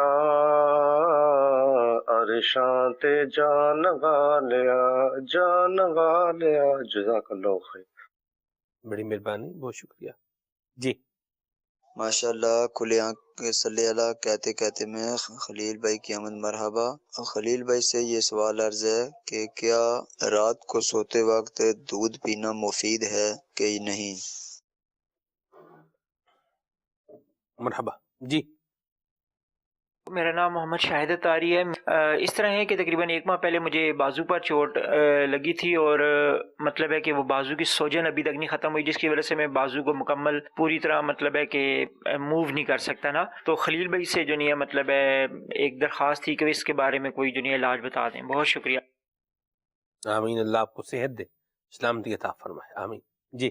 عرشاں تے جان والیا، جان والیا. جزاک اللہ خیر. بڑی مہربانی، بہت شکریہ. جی ماشاءاللہ کھلے آنکھ صلی اللہ کہتے کہتے میں خلیل بھائی کی آمد مرحبا. خلیل بھائی سے یہ سوال عرض ہے کہ کیا رات کو سوتے وقت دودھ پینا مفید ہے کہ نہیں؟ مرحبا. جی میرا نام محمد شاہد طاری ہے. اس طرح ہے کہ تقریباً 1 ماہ پہلے مجھے بازو پر چوٹ لگی تھی اور مطلب ہے کہ وہ بازو کی سوجن ابھی تک نہیں ختم ہوئی، جس کی وجہ سے میں بازو کو مکمل پوری طرح مطلب ہے کہ موو نہیں کر سکتا نا. تو خلیل بھائی سے جو نہیں ہے مطلب ہے ایک درخواست تھی کہ اس کے بارے میں کوئی جو نہیں علاج بتا دیں. بہت شکریہ. آمین. اللہ آپ کو صحت دے، سلامتی عطا فرمائے. آمین. جی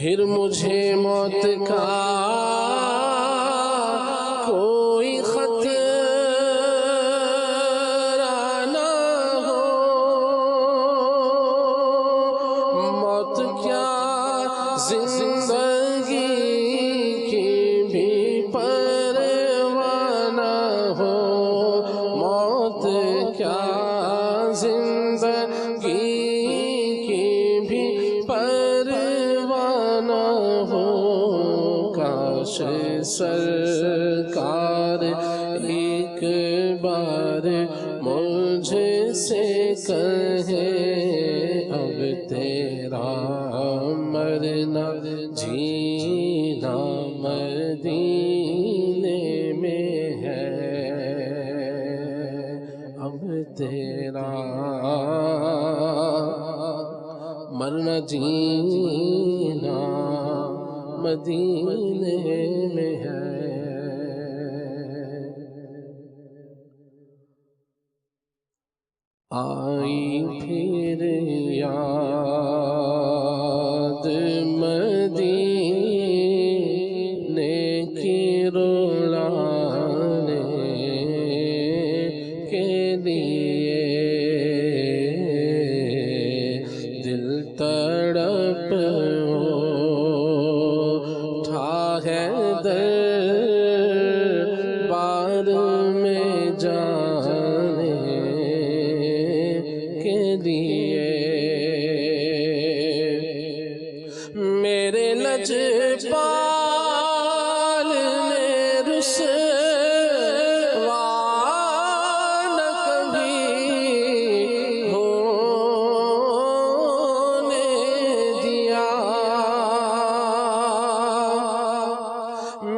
پھر مجھے موت کا کوئی خطرہ نہ ہو، موت کیا زندگی کی بھی پرواہ نہ ہو، موت کیا زندگی کی بھی پرواہ نہ ہو، کاش سرکار ایک بار مجھ سے کہے اب تیرا مرنا جینا مدینے میں ہے، اب تیرا مرنا جینا مدینے میں ہے۔ آئی پھر یاد مدینے کی رلانے کے لیے، دل تڑپ اٹھا ہے دربار میں جانے کے لیے، میرے لجپال نے رسوا نہ کبھی ہونے دیا،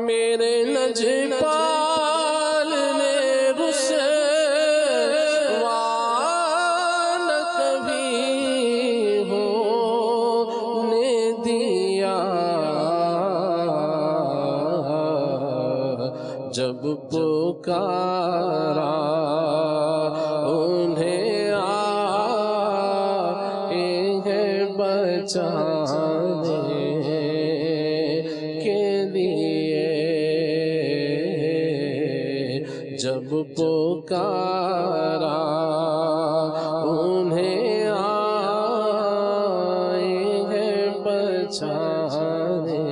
میرے لجپال نے رسوا نہ کبھی ہونے دیا، جب پکارا انہیں آئے ہیں بچانے کے لیے، جب پکارا انہیں آئے ہیں بچانے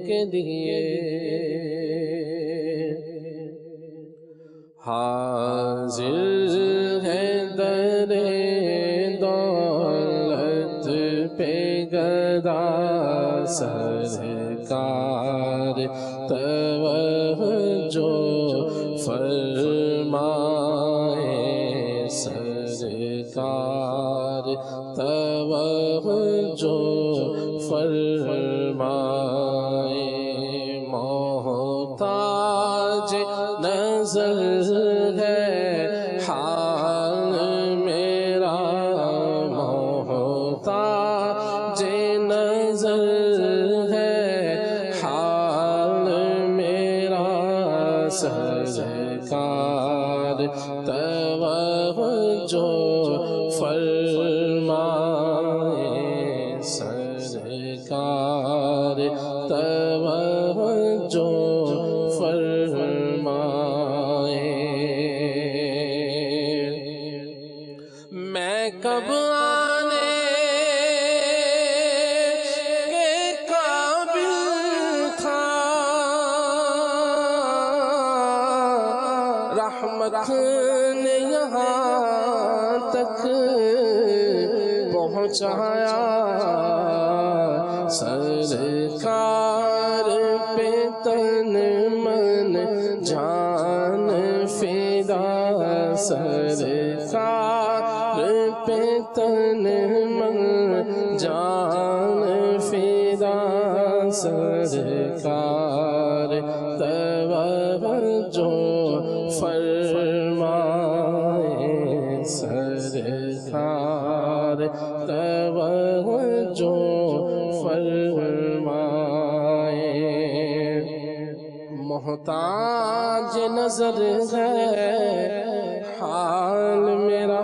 کے لیے، حاضر ہے در دولت پہ گدا سرکار، توجہ فرمائے سرکار، توجہ فرمائے، محتاج نظر ہے حال میرا، محتاج نظر ہے حال میرا، سرکار توجہ فرمائے سرکار، توجہ فرمائے، میں کب آنے کے قابل تھا، رحمت نے یہاں تک پہنچایا، سرکار پہ تن من جان فدا، سرکار پہ تن من جان فدا، سرکار توجہ فرمائے سرکار، توجہ فرمائے، محتاج نظر ہے حال میرا،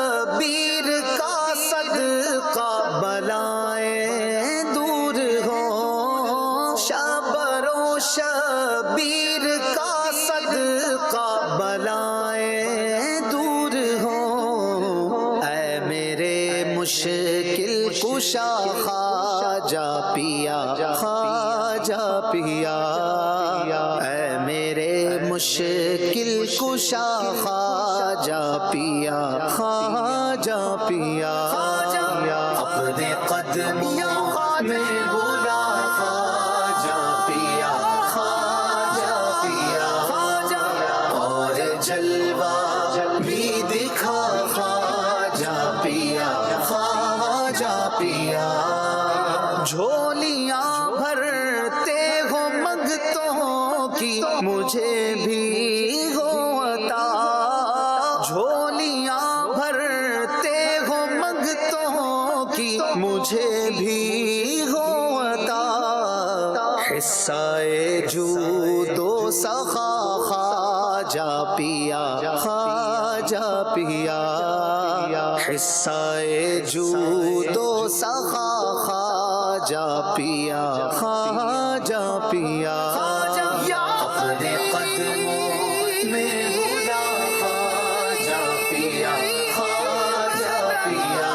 شبیر کا صدقہ بلائیں دور ہو، شبر و شبیر کا صدقہ بلائیں دور ہو، اے میرے مشکل کشا خواجہ پیا، خواجہ پیا، اے میرے مشکل کشا خواجہ پیا، خواجہ پیا، اپنے قدموں میں بلا خواجہ پیا، خواجہ پیا، اور جلوہ بھی دکھا خواجہ پیا، خواجہ پیا، جھولیاں بھرتے ہو منگتوں کی مجھے بھی ہو عطا، جھولیاں بھرتے ہو منگتوں کی مجھے بھی ہو عطا، حصہ جود و سخا خواجہ پیا، خواجہ پیا، حصہ جود و سخا خواجہ پیا، خواجہ پیا، اپنے قدموں میں بلا خواجہ پیا، خواجہ پیا،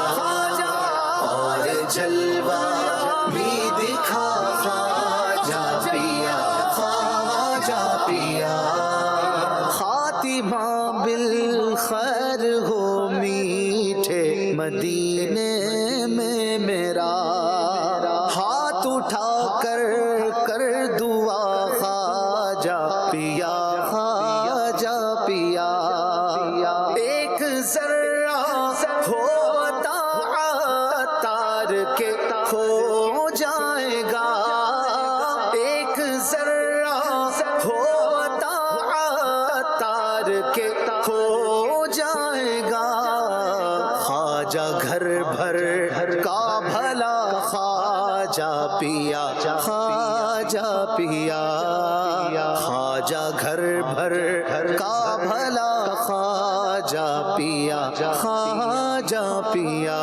اور جلوہ بھی دکھا خواجہ پیا، خواجہ پیا، خاتمہ بالخیر ہو میٹھے مدینے میں میرا، ہاتھ اٹھا کر دعا خواجہ پیا، خواجہ پیا، ایک ذرہ ہو عطار کے ہو جائے گا، ایک ذرہ ہو عطار کے ہو جائے گا، خواجہ گھر بھر کا بھلا خواجہ پیا، خواجہ پیا، خواجہ گھر بھر کا بھلا خواجہ پیا، خواجہ پیا،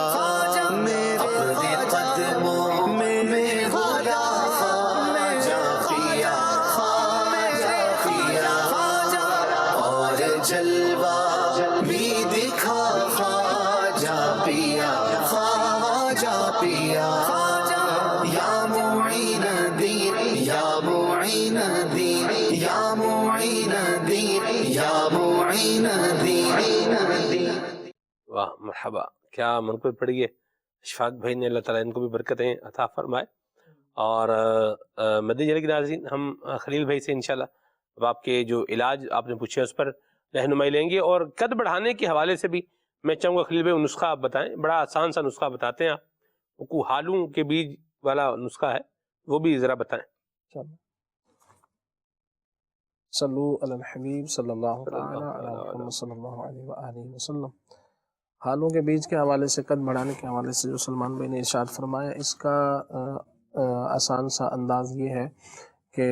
میرے قدموں میں بلا خواجہ پیا، خواجہ پیا، اور جلوہ بھی دکھا خواجہ پیا، خواجہ پیا، یا معین دین، یا معین دین، یا معین دین، یا معین دین۔ واہ مرحبا، کیا منقبت پڑھی ہے اشفاق بھائی نے، اللہ تعالیٰ ان کو بھی برکتیں عطا فرمائے۔ اور مدنی چینل کے ناظرین، ہم خلیل بھائی سے انشاءاللہ اب آپ کے جو علاج آپ نے پوچھے اس پر رہنمائی لیں گے، اور قد بڑھانے کے حوالے سے بھی میں چاہوں گا خلیل بھائی وہ نسخہ آپ بتائیں، بڑا آسان سا نسخہ بتاتے ہیں آپ، وہ ہالوں کے بیج والا نسخہ ہے، وہ بھی ذرا بتائیں۔ صلو علی الحبیب صلی اللہ تعالی علی محمد صلی اللہ علیہ وآلہ وسلم۔ ہالوں کے بیج کے حوالے سے، قد بڑھانے کے حوالے سے جو سلمان بھائی نے ارشاد فرمایا، اس کا آسان سا انداز یہ ہے کہ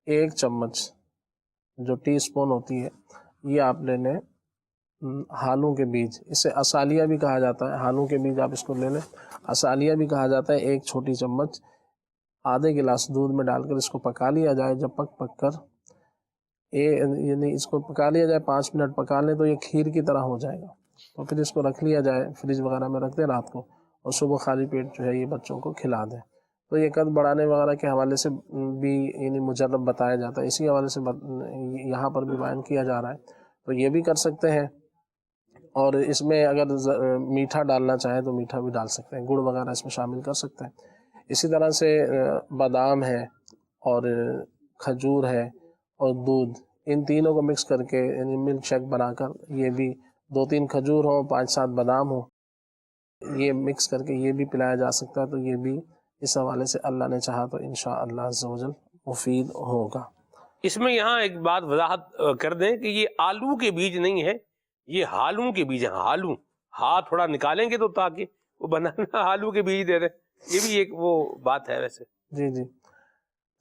1 چمچ جو ٹی سپون ہوتی ہے، یہ آپ لینے ہالوں کے بیج، اسے اسالیہ بھی کہا جاتا ہے، ہالوں کے بیج آپ اس کو لے لیں، اسالیہ بھی کہا جاتا ہے۔ 1 چھوٹی چمچ آدھے گلاس دودھ میں ڈال کر اس کو پکا لیا جائے، جب پک کر یعنی اس کو پکا لیا جائے، 5 منٹ پکا لیں تو یہ کھیر کی طرح ہو جائے گا، تو پھر اس کو رکھ لیا جائے، فریج وغیرہ میں رکھ دیں رات کو، اور صبح خالی پیٹ جو ہے یہ بچوں کو کھلا دیں۔ تو یہ قد بڑھانے وغیرہ کے حوالے سے بھی یعنی مجرب بتایا جاتا ہے، اسی حوالے سے یہاں پر بھی بیان کیا جا رہا ہے، تو یہ بھی کر سکتے ہیں۔ اور اس میں اگر میٹھا ڈالنا چاہیں تو میٹھا بھی ڈال سکتے ہیں، گڑ وغیرہ اس میں شامل کر سکتے ہیں۔ اسی طرح سے بادام ہے اور کھجور ہے اور دودھ، ان تینوں کو مکس کر کے یعنی ملک شیک بنا کر، یہ بھی 2-3 کھجور ہوں، 5-7 بادام ہوں، یہ مکس کر کے یہ بھی پلایا جا سکتا ہے، تو یہ بھی اس حوالے سے اللہ نے چاہا تو انشاءاللہ عز و جل مفید ہوگا۔ اس میں یہاں ایک بات وضاحت کر دیں کہ یہ آلو کے بیج نہیں ہے، یہ ہالوں کے بیج ہیں، ہالوں، ہاتھ تھوڑا نکالیں گے تو تاکہ وہ بنانا آلو کے بیج دے دیں، یہ بھی ایک وہ بات ہے ویسے۔ جی جی،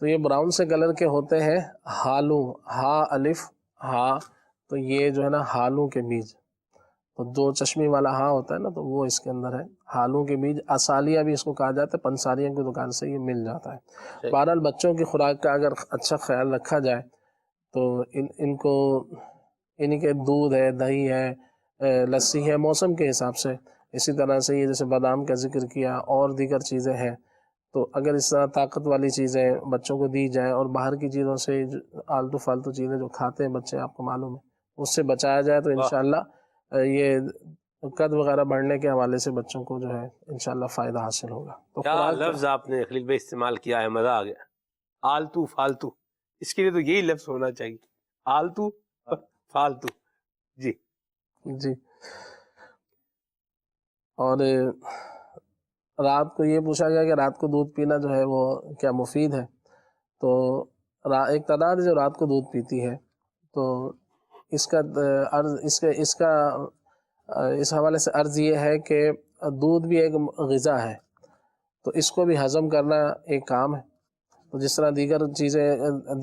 تو یہ براؤن سے کلر کے ہوتے ہیں ہالوں، ہا الف ہا، تو یہ جو ہے نا ہالوں کے بیج، تو دو چشمی والا ہاں ہوتا ہے نا، تو وہ اس کے اندر ہے۔ ہالوں کے بیج اسالیہ بھی اس کو کہا جاتا ہے، پنساریوں کی دکان سے یہ مل جاتا ہے۔ بہرحال بچوں کی خوراک کا اگر اچھا خیال رکھا جائے تو ان کو انہیں کے دودھ ہے، دہی ہے، لسی ہے موسم کے حساب سے، اسی طرح سے یہ جیسے بادام کا ذکر کیا اور دیگر چیزیں ہیں، تو اگر اس طرح طاقت والی چیزیں بچوں کو دی جائیں اور باہر کی چیزوں سے آلتو فالتو چیزیں جو کھاتے ہیں بچے، آپ کو معلوم ہے، اس سے بچایا جائے تو انشاءاللہ یہ قد وغیرہ بڑھنے کے حوالے سے بچوں کو جو ہے انشاءاللہ فائدہ حاصل ہوگا۔ تو کیا لفظ آپ نے خلیل بھائی استعمال کیا ہے، مزہ آ گیا، آلتو فالتو، اس کے لیے تو یہی لفظ ہونا چاہیے، آلتو فالتو۔ جی جی، اور رات کو یہ پوچھا گیا کہ رات کو دودھ پینا جو ہے وہ کیا مفید ہے؟ تو ایک تعداد جو رات کو دودھ پیتی ہے، تو اس کا عرض اس حوالے سے عرض یہ ہے کہ دودھ بھی ایک غذا ہے، تو اس کو بھی ہضم کرنا ایک کام ہے۔ تو جس طرح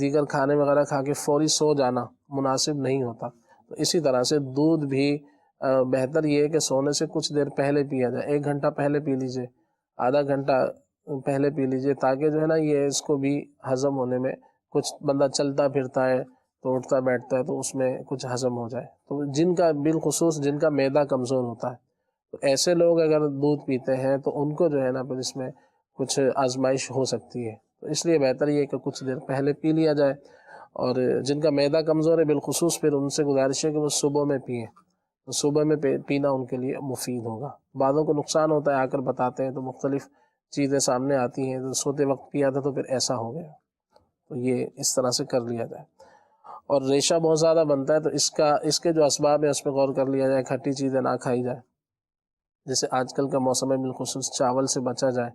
دیگر کھانے وغیرہ کھا کے فوری سو جانا مناسب نہیں ہوتا، تو اسی طرح سے دودھ بھی بہتر یہ ہے کہ سونے سے کچھ دیر پہلے پیا جائے، 1 گھنٹہ پہلے پی لیجئے، آدھا گھنٹہ پہلے پی لیجئے، تاکہ جو ہے نا یہ اس کو بھی ہضم ہونے میں، کچھ بندہ چلتا پھرتا ہے تو اٹھتا بیٹھتا ہے تو اس میں کچھ ہضم ہو جائے، تو جن کا بالخصوص جن کا معدہ کمزور ہوتا ہے، تو ایسے لوگ اگر دودھ پیتے ہیں تو ان کو جو ہے نا پھر اس میں کچھ آزمائش ہو سکتی ہے، تو اس لیے بہتر یہ کہ کچھ دیر پہلے پی لیا جائے۔ اور جن کا معدہ کمزور ہے بالخصوص پھر ان سے گزارش ہے کہ وہ صبح میں پئیں، تو صبح میں پینا ان کے لیے مفید ہوگا۔ بعضوں کو نقصان ہوتا ہے، آ کر بتاتے ہیں تو مختلف چیزیں سامنے آتی ہیں، تو سوتے وقت پیا تھا تو پھر ایسا ہو گیا، تو یہ اس طرح سے کر لیا جائے۔ اور ریشہ بہت زیادہ بنتا ہے تو اس کے جو اسباب ہیں اس پہ غور کر لیا جائے، کھٹی چیزیں نہ کھائی جائے، جیسے آج کل کا موسم ہے بالخصوص چاول سے بچا جائے،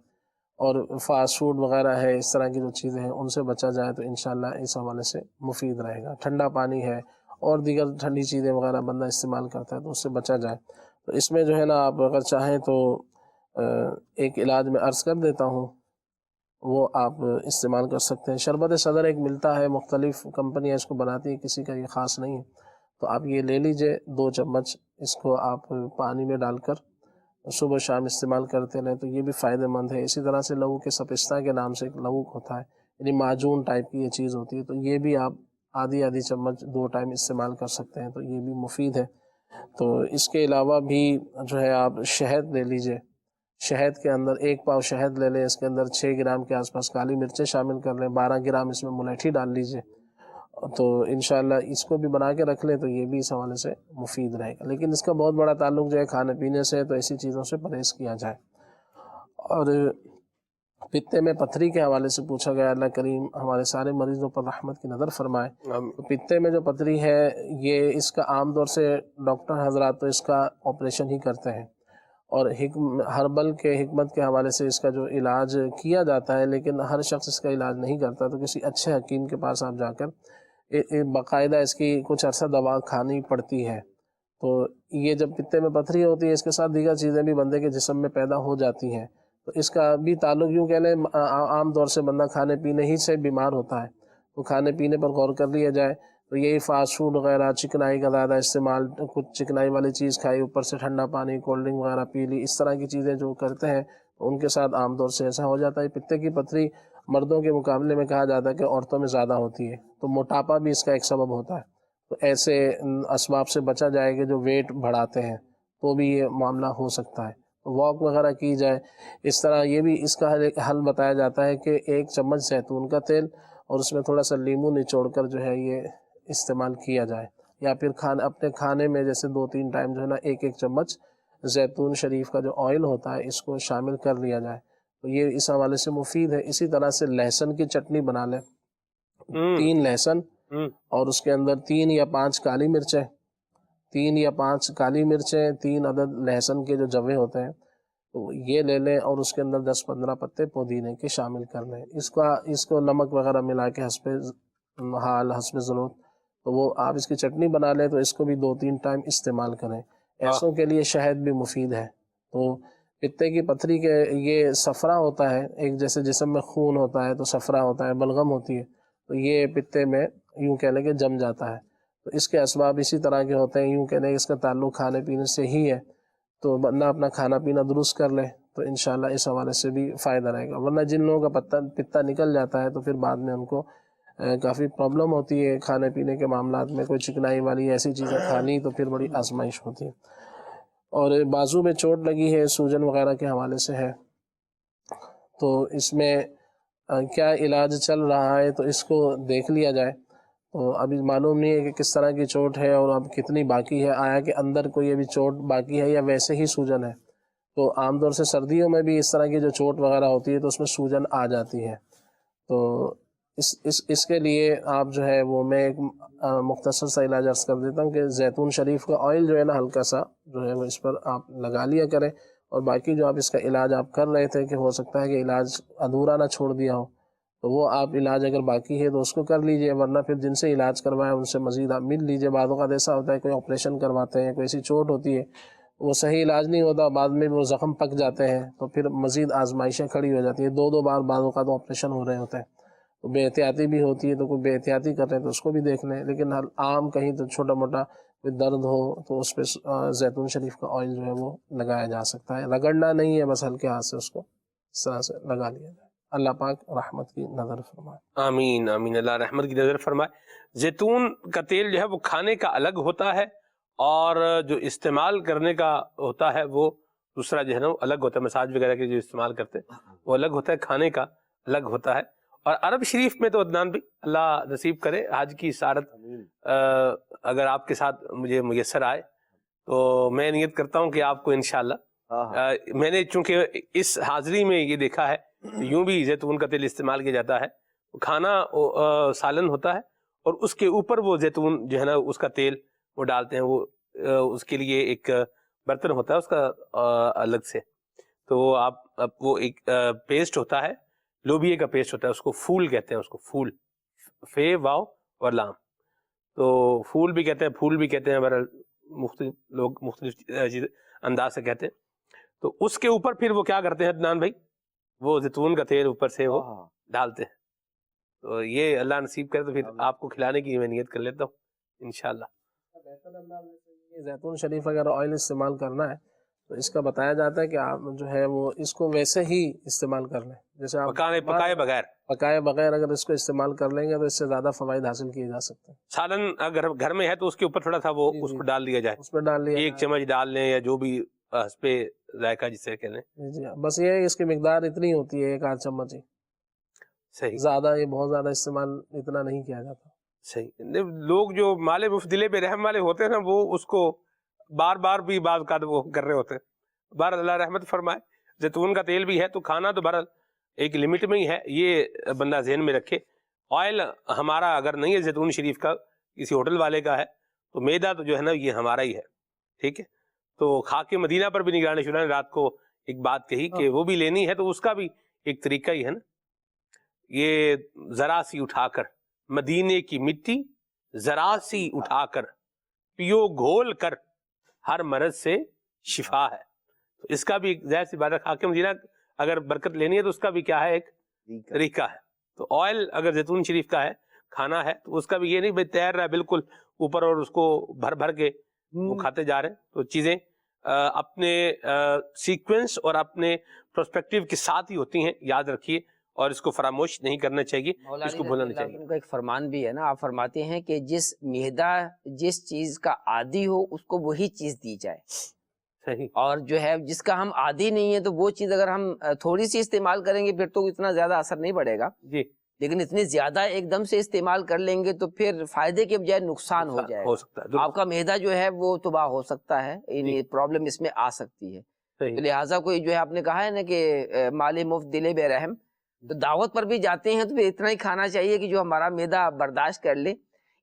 اور فاسٹ فوڈ وغیرہ ہے، اس طرح کی جو چیزیں ہیں ان سے بچا جائے تو انشاءاللہ اس حوالے سے مفید رہے گا۔ ٹھنڈا پانی ہے اور دیگر ٹھنڈی چیزیں وغیرہ بندہ استعمال کرتا ہے تو اس سے بچا جائے۔ تو اس میں جو ہے نا آپ اگر چاہیں تو ایک علاج میں عرض کر دیتا ہوں، وہ آپ استعمال کر سکتے ہیں۔ شربت صدر ایک ملتا ہے، مختلف کمپنیاں اس کو بناتی ہیں، کسی کا یہ خاص نہیں ہے، تو آپ یہ لے لیجئے 2 چمچ، اس کو آپ پانی میں ڈال کر صبح شام استعمال کرتے رہیں تو یہ بھی فائدہ مند ہے۔ اسی طرح سے لہو کے سپستہ کے نام سے ایک لہو ہوتا ہے، یعنی معجون ٹائپ کی یہ چیز ہوتی ہے، تو یہ بھی آپ آدھی چمچ 2 ٹائم استعمال کر سکتے ہیں، تو یہ بھی مفید ہے۔ تو اس کے علاوہ بھی جو ہے آپ شہد لے لیجئے، شہد کے اندر 1 پاؤ شہد لے لیں، اس کے اندر 6 گرام کے آس پاس کالی مرچیں شامل کر لیں، 12 گرام اس میں ملیٹھی ڈال لیجئے، تو انشاءاللہ اس کو بھی بنا کے رکھ لیں تو یہ بھی اس حوالے سے مفید رہے گا۔ لیکن اس کا بہت بڑا تعلق جو ہے کھانے پینے سے ہے، تو ایسی چیزوں سے پرہیز کیا جائے۔ اور پتے میں پتھری کے حوالے سے پوچھا گیا، اللہ کریم ہمارے سارے مریضوں پر رحمت کی نظر فرمائے۔ تو پتے میں جو پتھری ہے یہ اس کا عام طور سے ڈاکٹر حضرات تو اس کا آپریشن ہی کرتے ہیں، اور ہربل کے حکمت کے حوالے سے اس کا جو علاج کیا جاتا ہے، لیکن ہر شخص اس کا علاج نہیں کرتا، تو کسی اچھے حکیم کے پاس آپ جا کر باقاعدہ اس کی کچھ عرصہ دوا کھانی پڑتی ہے۔ تو یہ جب پتے میں پتھری ہوتی ہے، اس کے ساتھ دیگر چیزیں بھی بندے کے جسم میں پیدا ہو جاتی ہیں، تو اس کا بھی تعلق یوں کہہ لیں عام طور سے بندہ کھانے پینے ہی سے بیمار ہوتا ہے، تو کھانے پینے پر غور کر لیا جائے۔ تو یہی فاسٹ فوڈ وغیرہ، چکنائی کا زیادہ استعمال، کچھ چکنائی والی چیز کھائی، اوپر سے ٹھنڈا پانی، کولڈ ڈرنک وغیرہ پی لی، اس طرح کی چیزیں جو کرتے ہیں ان کے ساتھ عام طور سے ایسا ہو جاتا ہے۔ پتے کی پتھری مردوں کے مقابلے میں کہا جاتا ہے کہ عورتوں میں زیادہ ہوتی ہے، تو موٹاپا بھی اس کا ایک سبب ہوتا ہے، تو ایسے اسباب سے بچا جائے کہ جو ویٹ بڑھاتے ہیں تو بھی یہ معاملہ ہو سکتا ہے، واک وغیرہ کی جائے۔ اس طرح یہ بھی اس کا حل بتایا جاتا ہے کہ 1 چمچ زیتون کا تیل اور اس میں تھوڑا سا لیموں نچوڑ کر جو ہے یہ استعمال کیا جائے، یا پھر اپنے کھانے میں جیسے 2-3 ٹائم جو ہے نا 1 چمچ زیتون شریف کا جو آئل ہوتا ہے اس کو شامل کر لیا جائے، تو یہ اس حوالے سے مفید ہے۔ اسی طرح سے لہسن کی چٹنی بنا لیں، 3 لہسن اور اس کے اندر 3 یا 5 کالی مرچیں، 3 یا 5 کالی مرچیں، 3 عدد لہسن کے جو جوے ہوتے ہیں تو یہ لے لیں، اور اس کے اندر 10-15 پتے پودینے کے شامل کر لیں۔ اس کو نمک وغیرہ ملا کے حسب ضرورت، تو وہ آپ اس کی چٹنی بنا لیں، تو اس کو بھی 2-3 ٹائم استعمال کریں۔ ایسوں کے لیے شہد بھی مفید ہے۔ تو پتے کی پتھری کے یہ صفرا ہوتا ہے، ایک جیسے جسم میں خون ہوتا ہے تو صفرا ہوتا ہے، بلغم ہوتی ہے، تو یہ پتے میں یوں کہہ لیں کہ جم جاتا ہے، تو اس کے اسباب اسی طرح کے ہوتے ہیں، یوں کہنے اس کا تعلق کھانے پینے سے ہی ہے، تو بندہ اپنا کھانا پینا درست کر لے تو انشاءاللہ اس حوالے سے بھی فائدہ رہے گا۔ ورنہ جن لوگوں کا پتا نکل جاتا ہے تو پھر بعد میں ان کو کافی پرابلم ہوتی ہے کھانے پینے کے معاملات میں، کوئی چکنائی والی ایسی چیزیں کھانی تو پھر بڑی آزمائش ہوتی ہے۔ اور بازو میں چوٹ لگی ہے، سوجن وغیرہ کے حوالے سے ہے، تو اس میں کیا علاج چل رہا ہے تو اس کو دیکھ لیا جائے۔ تو ابھی معلوم نہیں ہے کہ کس طرح کی چوٹ ہے اور اب کتنی باقی ہے، آیا کہ اندر کوئی ابھی چوٹ باقی ہے یا ویسے ہی سوجن ہے۔ تو عام طور سے سردیوں میں بھی اس طرح کی جو چوٹ وغیرہ ہوتی ہے تو اس میں سوجن آ جاتی ہے، تو اس کے لیے آپ جو ہے وہ میں ایک مختصر سا علاج عرض کر دیتا ہوں کہ زیتون شریف کا آئل جو ہے نا ہلکا سا جو ہے وہ اس پر آپ لگا لیا کریں، اور باقی جو آپ اس کا علاج آپ کر رہے تھے کہ ہو سکتا ہے کہ علاج ادھورا نہ چھوڑ دیا ہو، تو وہ آپ علاج اگر باقی ہے تو اس کو کر لیجئے، ورنہ پھر جن سے علاج کروائے ان سے مزید آپ مل لیجئے۔ بعض اوقات ایسا ہوتا ہے کوئی آپریشن کرواتے ہیں، کوئی ایسی چوٹ ہوتی ہے وہ صحیح علاج نہیں ہوتا، بعد میں وہ زخم پک جاتے ہیں تو پھر مزید آزمائشیں کھڑی ہو جاتی ہیں، دو بار بعض اوقات آپریشن ہو رہے ہوتے ہیں، تو بے احتیاطی بھی ہوتی ہے، تو کوئی بے احتیاطی کر رہے ہیں تو اس کو بھی دیکھ لیں۔ لیکن عام کہیں تو چھوٹا موٹا کوئی درد ہو تو اس پہ زیتون شریف کا آئل جو ہے وہ لگایا جا سکتا ہے، رگڑنا نہیں ہے، بس ہلکے ہاتھ سے اس کو اس طرح سے لگا لیا جائے۔ اللہ پاک رحمت کی نظر فرمائے۔ آمین آمین، اللہ رحمت کی نظر فرمائے۔ زیتون کا تیل جو ہے وہ کھانے کا الگ ہوتا ہے، اور جو استعمال کرنے کا ہوتا ہے وہ دوسرا جو ہے نا وہ الگ ہوتا ہے، مساج وغیرہ کے جو استعمال کرتے ہیں وہ الگ ہوتا ہے، کھانے کا الگ ہوتا ہے۔ اور عرب شریف میں تو عدنان بھی اللہ نصیب کرے حج کی سعادت اگر آپ کے ساتھ مجھے میسر آئے تو میں نیت کرتا ہوں کہ آپ کو انشاءاللہ میں نے چونکہ اس حاضری میں یہ دیکھا ہے یوں بھی زیتون کا تیل استعمال کیا جاتا ہے، کھانا سالن ہوتا ہے اور اس کے اوپر وہ زیتون جو ہے نا اس کا تیل وہ ڈالتے ہیں، وہ اس کے لیے ایک برتن ہوتا ہے اس کا الگ سے، تو آپ وہ ایک پیسٹ ہوتا ہے، لوبیے کا پیسٹ ہوتا ہے، اس کو پھول کہتے ہیں، اس کو پھول، فے واو اور لام، تو پھول بھی کہتے ہیں، پھول بھی کہتے ہیں، بہرحال مختلف لوگ مختلف انداز سے کہتے ہیں۔ تو اس کے اوپر پھر وہ کیا کرتے ہیں عدنان بھائی، وہ زیتون کا تیل اوپر سے وہ ڈالتے ہیں۔ تو یہ اللہ نصیب کرے تو پھر آپ کو کھلانے کی میں نیت کر لیتا ہوں انشاءاللہ۔ زیتون شریف اگر آئل استعمال کرنا ہے تو اس کا بتایا جاتا ہے کہ آپ جو ہے وہ اس کو ویسے ہی استعمال کر لیں، جیسے آپ پکائے بغیر اگر اس کو استعمال کر لیں گے تو اس سے زیادہ فوائد حاصل کیے جا سکتے ہیں۔ سالن اگر گھر میں ہے تو اس کے اوپر تھوڑا سا وہ اس کو ڈال دیا جائے، اس پہ ڈال لیا، 1 چمچ ڈال لیں یا جو بھی اس پہ ذائقہ جسے کہہ لیں، جی بس یہ ہے اس کی مقدار اتنی ہوتی ہے 1 آدھ چمچ ہی، صحیح، زیادہ یہ بہت زیادہ استعمال اتنا نہیں کیا جاتا۔ صحیح، لوگ جو مال مفضلے پہ رحم والے ہوتے ہیں نا وہ اس کو بار بار بھی بعض کا وہ کر رہے ہوتے ہیں، بہرحال اللہ رحمت فرمائے۔ زیتون کا تیل بھی ہے تو کھانا تو بہرحال ایک لمٹ میں ہی ہے، یہ بندہ ذہن میں رکھے۔ آئل ہمارا اگر نہیں ہے زیتون شریف کا، کسی ہوٹل والے کا ہے، تو میدا تو جو ہے نا یہ ہمارا ہی ہے، ٹھیک ہے۔ تو خاک مدینہ پر بھی نگران شورا نے رات کو ایک بات کہی کہ وہ بھی لینی ہے تو اس کا بھی ایک طریقہ ہی ہے نا، یہ ذرا سی اٹھا کر مدینے کی مٹی، ذرا سی اٹھا کر پیو گھول کر، ہر مرض سے شفا ہے۔ تو اس کا بھی ایک ظاہر سی بات ہے، خاک مدینہ اگر برکت لینی ہے تو اس کا بھی کیا ہے، ایک طریقہ ہے۔ تو آئل اگر زیتون شریف کا ہے، کھانا ہے، تو اس کا بھی یہ نہیں بھائی تیر رہا ہے بالکل اوپر اور اس کو بھر بھر کے وہ کھاتے جا رہے ہیں۔ تو چیزیں اپنے سیکوینس اور اپنے پرسپیکٹیو کے ساتھ ہی ہوتی ہیں، یاد رکھیے، اور اس کو فراموش نہیں کرنا چاہیے، اس کو بھولنا نہیں چاہیے۔ کا ایک فرمان بھی ہے نا، آپ فرماتے ہیں کہ جس معدہ جس چیز کا عادی ہو اس کو وہی چیز دی جائے، صحیح، اور جو ہے جس کا ہم عادی نہیں ہے تو وہ چیز اگر ہم تھوڑی سی استعمال کریں گے پھر تو اتنا زیادہ اثر نہیں پڑے گا جی، لیکن اتنی زیادہ ایک دم سے استعمال کر لیں گے تو پھر فائدے کے بجائے نقصان ہو جائے گا، آپ کا معدہ جو ہے وہ تباہ ہو سکتا ہے، یعنی پرابلم اس میں آ سکتی ہے۔ تو لہٰذا کوئی جو ہے آپ نے کہا ہے نا کہ مال مفت دل بے رحم، تو دعوت پر بھی جاتے ہیں تو پھر اتنا ہی کھانا چاہیے کہ جو ہمارا معدہ برداشت کر لے،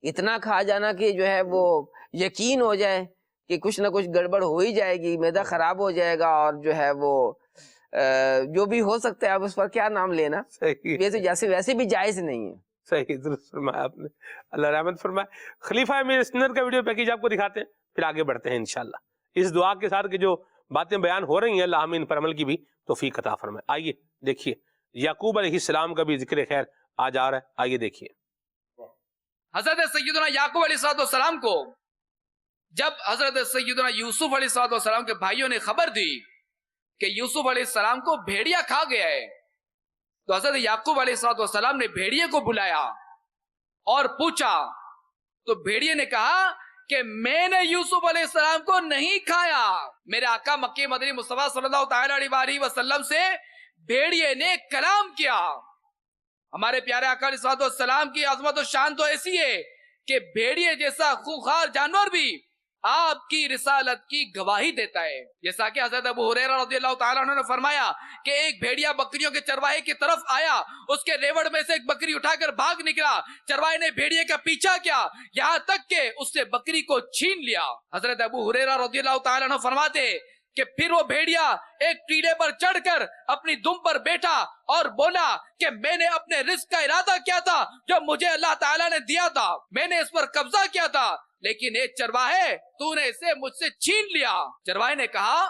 اتنا کھا جانا کہ جو ہے وہ یقین ہو جائے کہ کچھ نہ کچھ گڑبڑ ہو ہی جائے گی، معدہ خراب ہو جائے گا، اور جو ہے وہ جو بھی ہو سکتا ہے اب اس پر کیا نام لینا، جیسے ویسے بھی جائز نہیں ہے۔ صحیح، درست فرمایا آپ نے، اللہ رحمت فرمائے۔ خلیفہ میرے سنت کا ویڈیو پیکیج آپ کو دکھاتے ہیں، پھر آگے بڑھتے ہیں انشاءاللہ، اس دعا کے ساتھ کہ جو باتیں بیان ہو رہی ہیں اللہ ہمیں ان پر عمل کی بھی توفیق عطا فرمائے۔ آئیے دیکھیے، یعقوب علیہ السلام کا بھی ذکر خیر آ جا رہا ہے، آئیے دیکھیے۔ حضرت سیدنا یعقوب علیہ السلام کو جب حضرت سیدنا یوسف علیہ السلام کے بھائیوں نے خبر دی کہ یوسف علیہ السلام کو بھیڑیا کھا گیا ہے، تو حضرت یعقوب علیہ السلام نے بھیڑیے کو بلایا اور پوچھا، تو بھیڑیے نے کہا کہ میں نے یوسف علیہ السلام کو نہیں کھایا، میرے آقا مکی مدنی مصطفیٰ صلی اللہ تعالی علیہ وسلم سے بھیڑیے نے کلام کیا۔ ہمارے پیارے آقا علیہ السلام کی عظمت و شان تو ایسی ہے کہ بھیڑیے جیسا خونخوار جانور بھی آپ کی رسالت کی گواہی دیتا ہے، جیسا کہ حضرت ابو ہریرہ رضی اللہ تعالیٰ عنہ نے فرمایا کہ ایک بھیڑیا بکریوں کے چرواہے کی طرف آیا، اس کے ریوڑ میں سے ایک بکری اٹھا کر بھاگ نکلا، چرواہے نے بھیڑیے کا پیچھا کیا یہاں تک کہ اس سے بکری کو چھین لیا۔ حضرت ابو ہریرہ رضی اللہ تعالیٰ عنہ فرماتے کہ پھر وہ بھیڑیا ایک ٹیلے پر چڑھ کر اپنی دم پر بیٹھا اور بولا کہ میں نے اپنے رزق کا ارادہ کیا تھا جو مجھے اللہ تعالیٰ نے دیا تھا، میں نے اس پر قبضہ کیا تھا، لیکن ایک چرواہے تو نے اسے مجھ سے چھین لیا۔ چرواہے نے کہا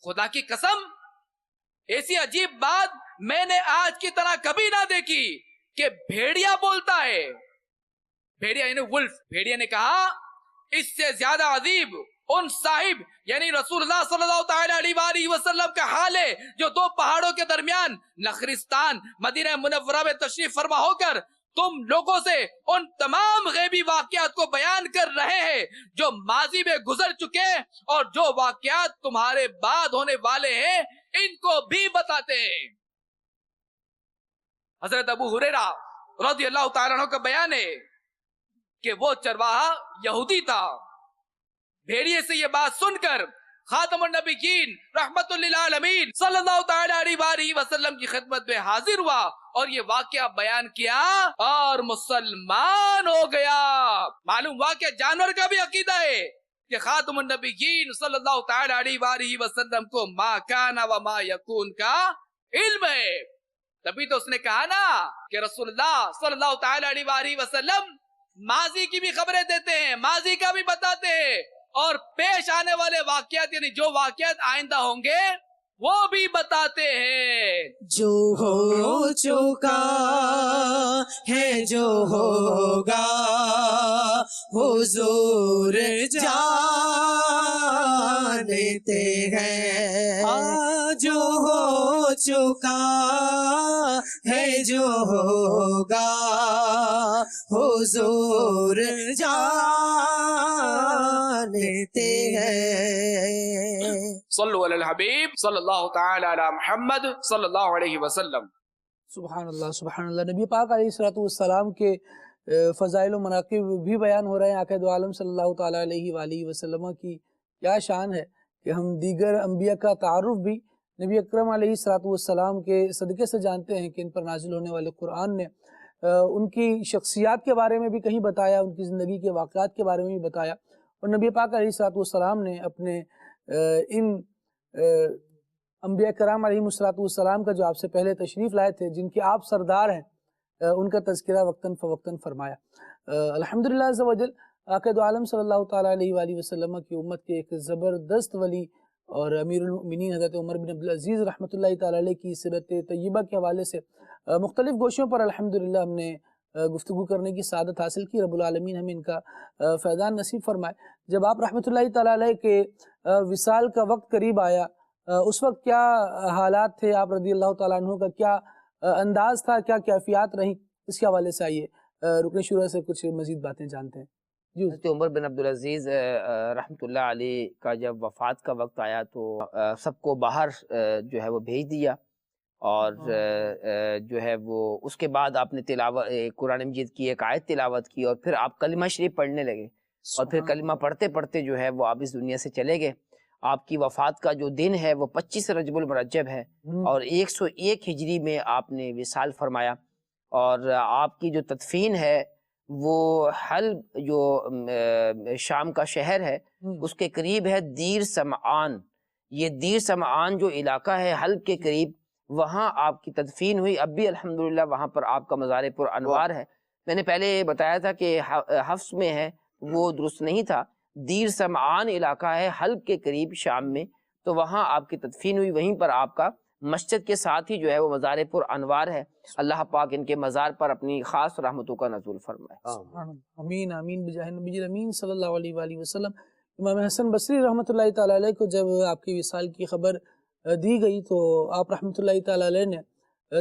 خدا کی قسم ایسی عجیب بات میں نے آج کی طرح کبھی نہ دیکھی کہ بھیڑیا بولتا ہے۔ بھیڑیا یعنی ولف، بھیڑیا نے کہا اس سے زیادہ عجیب ان صاحب یعنی رسول اللہ صلی اللہ تعالی علیہ وسلم کا حال ہے جو دو پہاڑوں کے درمیان نخرستان مدینہ منورہ میں تشریف فرما ہو کر تم لوگوں سے ان تمام غیبی واقعات کو بیان کر رہے ہیں جو ماضی میں گزر چکے اور جو واقعات تمہارے بعد ہونے والے ہیں ان کو بھی بتاتے ہیں۔ حضرت ابو ہریرہ رضی اللہ تعالیٰ عنہ کا بیان ہے کہ وہ چرواہا یہودی تھا۔ بھیڑیے سے یہ بات سن کر خاتم النبیین رحمت للعالمین صلی اللہ تعالی علیہ وسلم کی خدمت میں حاضر ہوا اور یہ واقعہ بیان کیا اور مسلمان ہو گیا۔ معلوم ہوا کہ جانور کا بھی عقیدہ ہے کہ خاتم النبیین صلی اللہ تعالی علیہ وسلم کو ما کان و ما یکون کا علم ہے، تبھی تو اس نے کہا نا کہ رسول اللہ صلی اللہ تعالی علیہ وسلم ماضی کی بھی خبریں دیتے ہیں، ماضی کا بھی بتاتے ہیں اور پیش آنے والے واقعات یعنی جو واقعات آئندہ ہوں گے وہ بھی بتاتے ہیں۔ جو ہو چکا ہے جو ہوگا حضور جانتے ہیں، جو ہو چکا ہے جو ہوگا حضور جانتے ہیں۔ صلو علی الحبیب صلی اللہ تعالی علی محمد صلی اللہ علیہ وسلم۔ سبحان اللہ سبحان اللہ۔ نبی پاک علیہ السلام کے فضائل و مناقب بھی بیان ہو رہے ہیں۔ آقا دو عالم صلی اللہ تعالی علیہ وآلہ وسلم کی کیا شان ہے کہ ہم دیگر انبیاء کا تعارف بھی نبی اکرم علیہ السلام کے صدقے سے جانتے ہیں کہ ان پر نازل ہونے والے قرآن نے ان کی شخصیات کے بارے میں بھی کہیں بتایا، ان کی زندگی کے واقعات کے بارے میں بھی بتایا، اور نبی پاک علیہ السلام نے اپنے ان انبیاء کرام علیہ السلام کا جو آپ سے پہلے تشریف لائے تھے، جن کے آپ سردار ہیں، ان کا تذکرہ وقتاً فوقتاً فرمایا۔ الحمدللہ عز و جل آقا دو عالم صلی اللہ تعالیٰ علیہ وآلہ وسلم کی امت کے ایک زبردست ولی اور امیر المؤمنین حضرت عمر بن عبدالعزیز رحمۃ اللہ تعالیٰ علیہ کی سیرت طیبہ کے حوالے سے مختلف گوشوں پر الحمدللہ ہم نے گفتگو کرنے کی سعادت حاصل کی۔ رب العالمین ہمیں ان کا فیضان نصیب فرمائے۔ جب آپ رحمۃ اللہ تعالیٰ علیہ کے وصال کا وقت قریب آیا، اس وقت کیا حالات تھے آپ رضی اللہ تعالیٰ عنہ کا، کیا انداز تھا، کیا کیفیات رہیں، اس کے حوالے سے آئیے رکن شورا سے کچھ مزید باتیں جانتے ہیں۔ حضرت عمر بن عبدالعزیز رحمۃ اللہ علیہ کا جب وفات کا وقت آیا تو سب کو باہر جو ہے وہ بھیج دیا، اور جو ہے وہ اس کے بعد آپ نے تلاوت قرآن مجید کی ایک آیت تلاوت کی، اور پھر آپ کلمہ شریف پڑھنے لگے، اور پھر کلمہ پڑھتے پڑھتے جو ہے وہ آپ اس دنیا سے چلے گئے۔ آپ کی وفات کا جو دن ہے وہ 25 رجب المرجب ہے، اور 101 ہجری میں آپ نے وصال فرمایا، اور آپ کی جو تدفین ہے وہ حلب جو شام کا شہر ہے اس کے قریب ہے دیر سمعان۔ یہ دیر سمعان جو علاقہ ہے حلب کے قریب، وہاں آپ کی تدفین ہوئی۔ اب بھی الحمدللہ وہاں پر آپ کا مزار پر انوار ہے۔ میں نے پہلے بتایا تھا کہ حفظ میں ہے، وہ درست نہیں تھا۔ دیر سمعان علاقہ ہے حلب کے قریب شام میں، تو وہاں آپ کی تدفین ہوئی، وہیں پر آپ کا مسجد کے ساتھ ہی جو ہے وہ مزار پر انوار ہے. اللہ پاک ان کے مزار پر اپنی خاص رحمتوں کا نزول فرمائے. آمین آمین بجاہ نبی الامین صلی اللہ علیہ وآلہ وسلم. امام حسن بصری رحمۃ اللہ تعالیٰ علیہ کو جب آپ کی وصال کی خبر دی گئی تو آپ رحمۃ اللہ تعالیٰ علیہ نے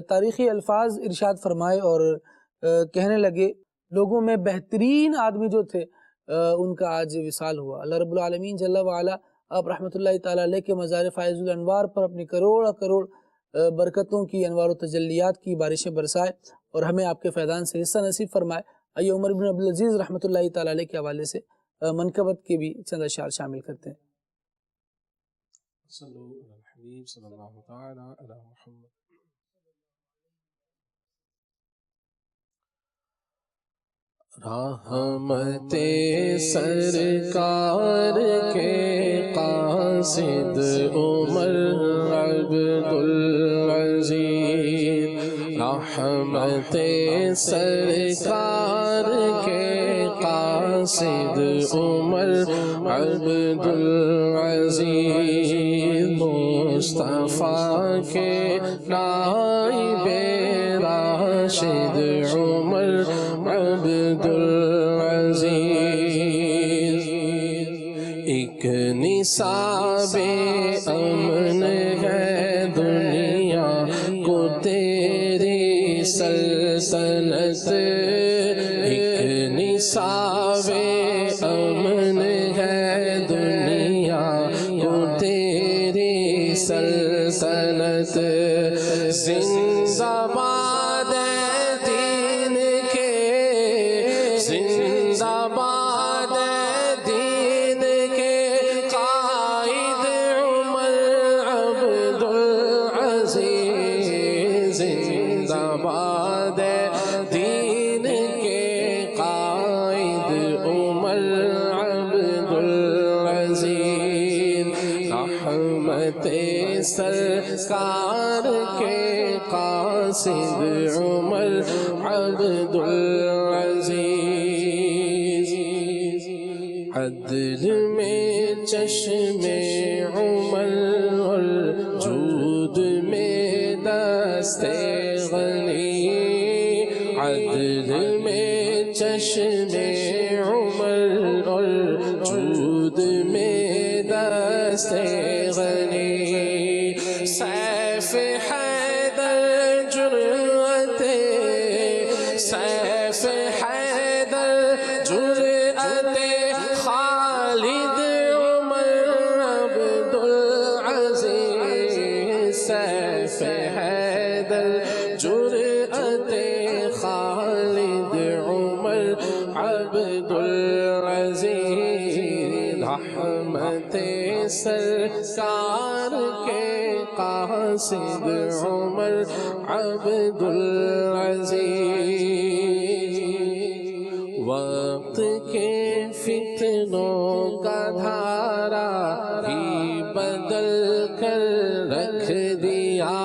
تاریخی الفاظ ارشاد فرمائے اور کہنے لگے لوگوں میں بہترین آدمی جو تھے ان کا آج وصال ہوا. اللہ رب العالمین جل وعلا آپ رحمۃ اللہ تعالیٰ علیہ کے مزار فائز الانوار پر اپنی کروڑ کروڑ برکتوں کی انوار و تجلیات کی بارشیں برسائے اور ہمیں آپ کے فیضان سے حصہ نصیب فرمائے. آئیے عمر بن عبدالعزیز رحمۃ اللہ تعالیٰ علیہ کے حوالے سے منقبت کے بھی چند اشعار شامل کرتے ہیں. صلو علی الحبیب صلی اللہ تعالی علی محمد. رحمت سرکار کے قاصد عمر عبدالعزیز. رحمت سرکار کے قاصد عمر عبدالعزیز. مصطفیٰ کے نائب راشد عمر عبدالعزیز. ایک نصاب امن ہے دنیا کو تیری سلطنت. ایک نصاب امن ہے دنیا کو تیری سلطنت. زندہ باد دین کے، زندہ باد دین کے قائد عمر عبدالعزیز. زندہ باد دین کے قائد عمر عبدالعزیز. رحمت سرکار کے قاصد عمر عبدالعزیز. عدل میں چشم عمر اور جود میں دست غنی. عدل میں چشم عمر اور جود میں دست غنی. سیف حیدر جرأت، سیف حیدر جرأت خالد عمر عبدالعزیز. سیف حیدر جرأت خالد عمر عبدالعزیز. رحمت سرکار کے قاصد عمر عبدالعزیز. وقت کے فتنوں کا دھارا ہی بدل کر رکھ دیا.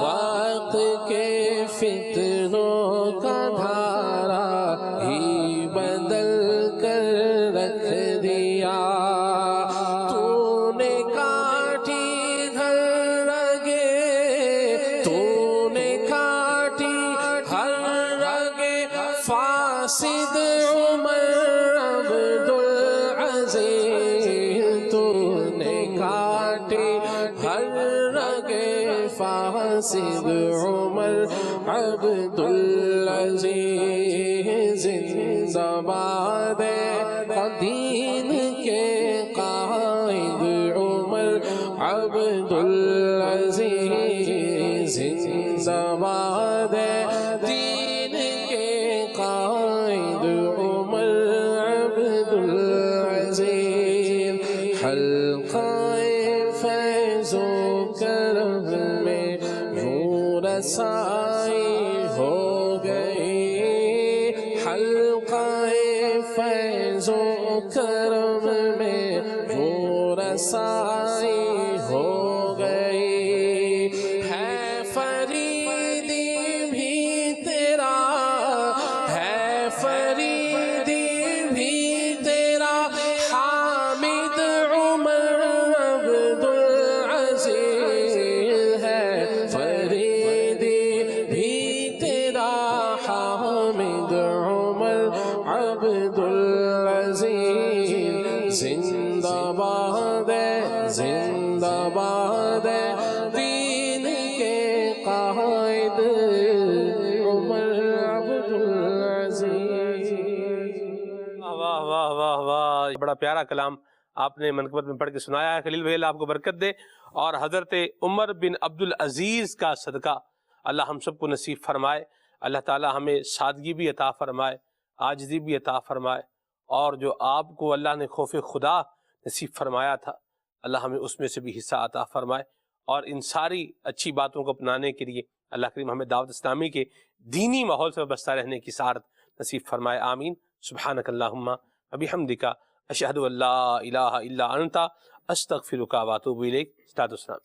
وقت کے فتنوں کا دھارا ہی بدل کر رکھ دیا. تو نے کاٹی ہر رگے، تو نے کاٹی ہر رگے فاسد عمر عبدالعزیز. تو نے کاٹی ہر رگے فاسد عمر عبدالعزیز. زندہ باد دین کے قائد عمر عبدالعزیز. زندہ باد دین کے قائد عمر عبدالعزیز. حلقہ فیض و کرم میں نور رسائی ہو گئی. حلقہ فیض و کرم میں نور رسائی ہو گئی. ہے فریدی بھی تیرا، ہے فریدی بھی تیرا حامد عمر عبدالعزیز. زندہ باد دین کے قائد عمر عبدالعزیز. واہ واہ واہ واہ، بڑا پیارا کلام آپ نے منقبت میں پڑھ کے سنایا ہے. خلیل بھائی اللہ آپ کو برکت دے، اور حضرت عمر بن عبدالعزیز کا صدقہ اللہ ہم سب کو نصیب فرمائے. اللہ تعالی ہمیں سادگی بھی عطا فرمائے، عاجزی بھی عطا فرمائے، اور جو آپ کو اللہ نے خوف خدا نصیب فرمایا تھا اللہ ہمیں اس میں سے بھی حصہ عطا فرمائے، اور ان ساری اچھی باتوں کو اپنانے کے لیے اللہ کریم ہمیں دعوت اسلامی کے دینی ماحول سے وابستہ رہنے کی سعادت نصیب فرمائے. آمین. سبحانک اللہم وبحمدک اشہد ان لا الہ الا انت استغفرک واتوب الیک. استاد اسلام.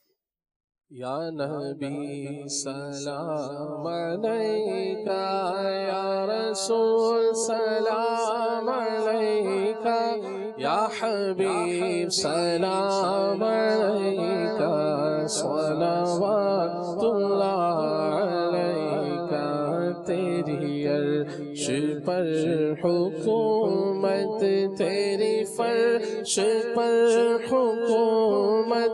یا نبی سلام علیکہ، یا رسول سلام علیکہ، یا حبیب سلام علیکہ، صلوات اللہ علیکہ. تیری عرش پر حکومت، تیری فرش پر حکومت،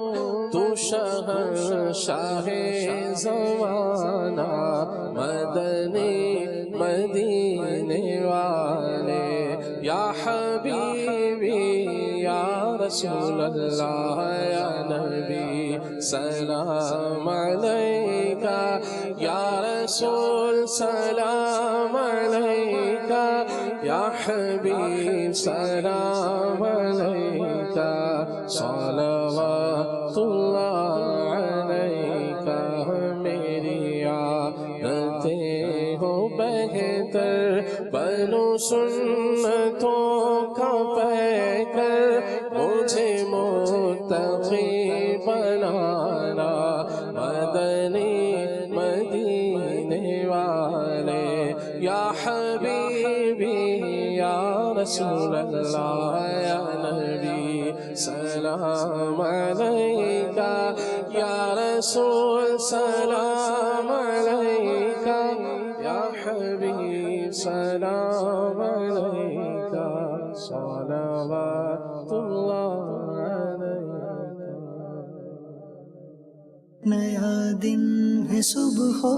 تو شاہ زمانہ مدنی مدینے والے. یا حبیبی یا رسول اللہ، یا نبی سلام علیکہ، یا رسول سلام علیکہ، یا حبیب سلام علیکہ، صلوات اللہ علیکہ. میری عادتیں ہو بہتر، بنو سنتوں کا پیکر، مجھے متقی بنانا مدنی مدینے والے. یا حبیبی یا رسول اللہ، یا نبی سلام علیکہ، یا رسول سلام علیکہ، یا حبیب سلام علیکہ، صلوات اللہ علیکہ. نیا دن ہے صبح ہو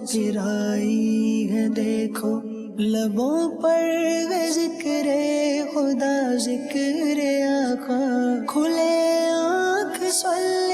پھر آئی ہے دیکھو، لبوں پر ہے ذکر خدا ذکر آقا، کھلے آنکھ صلی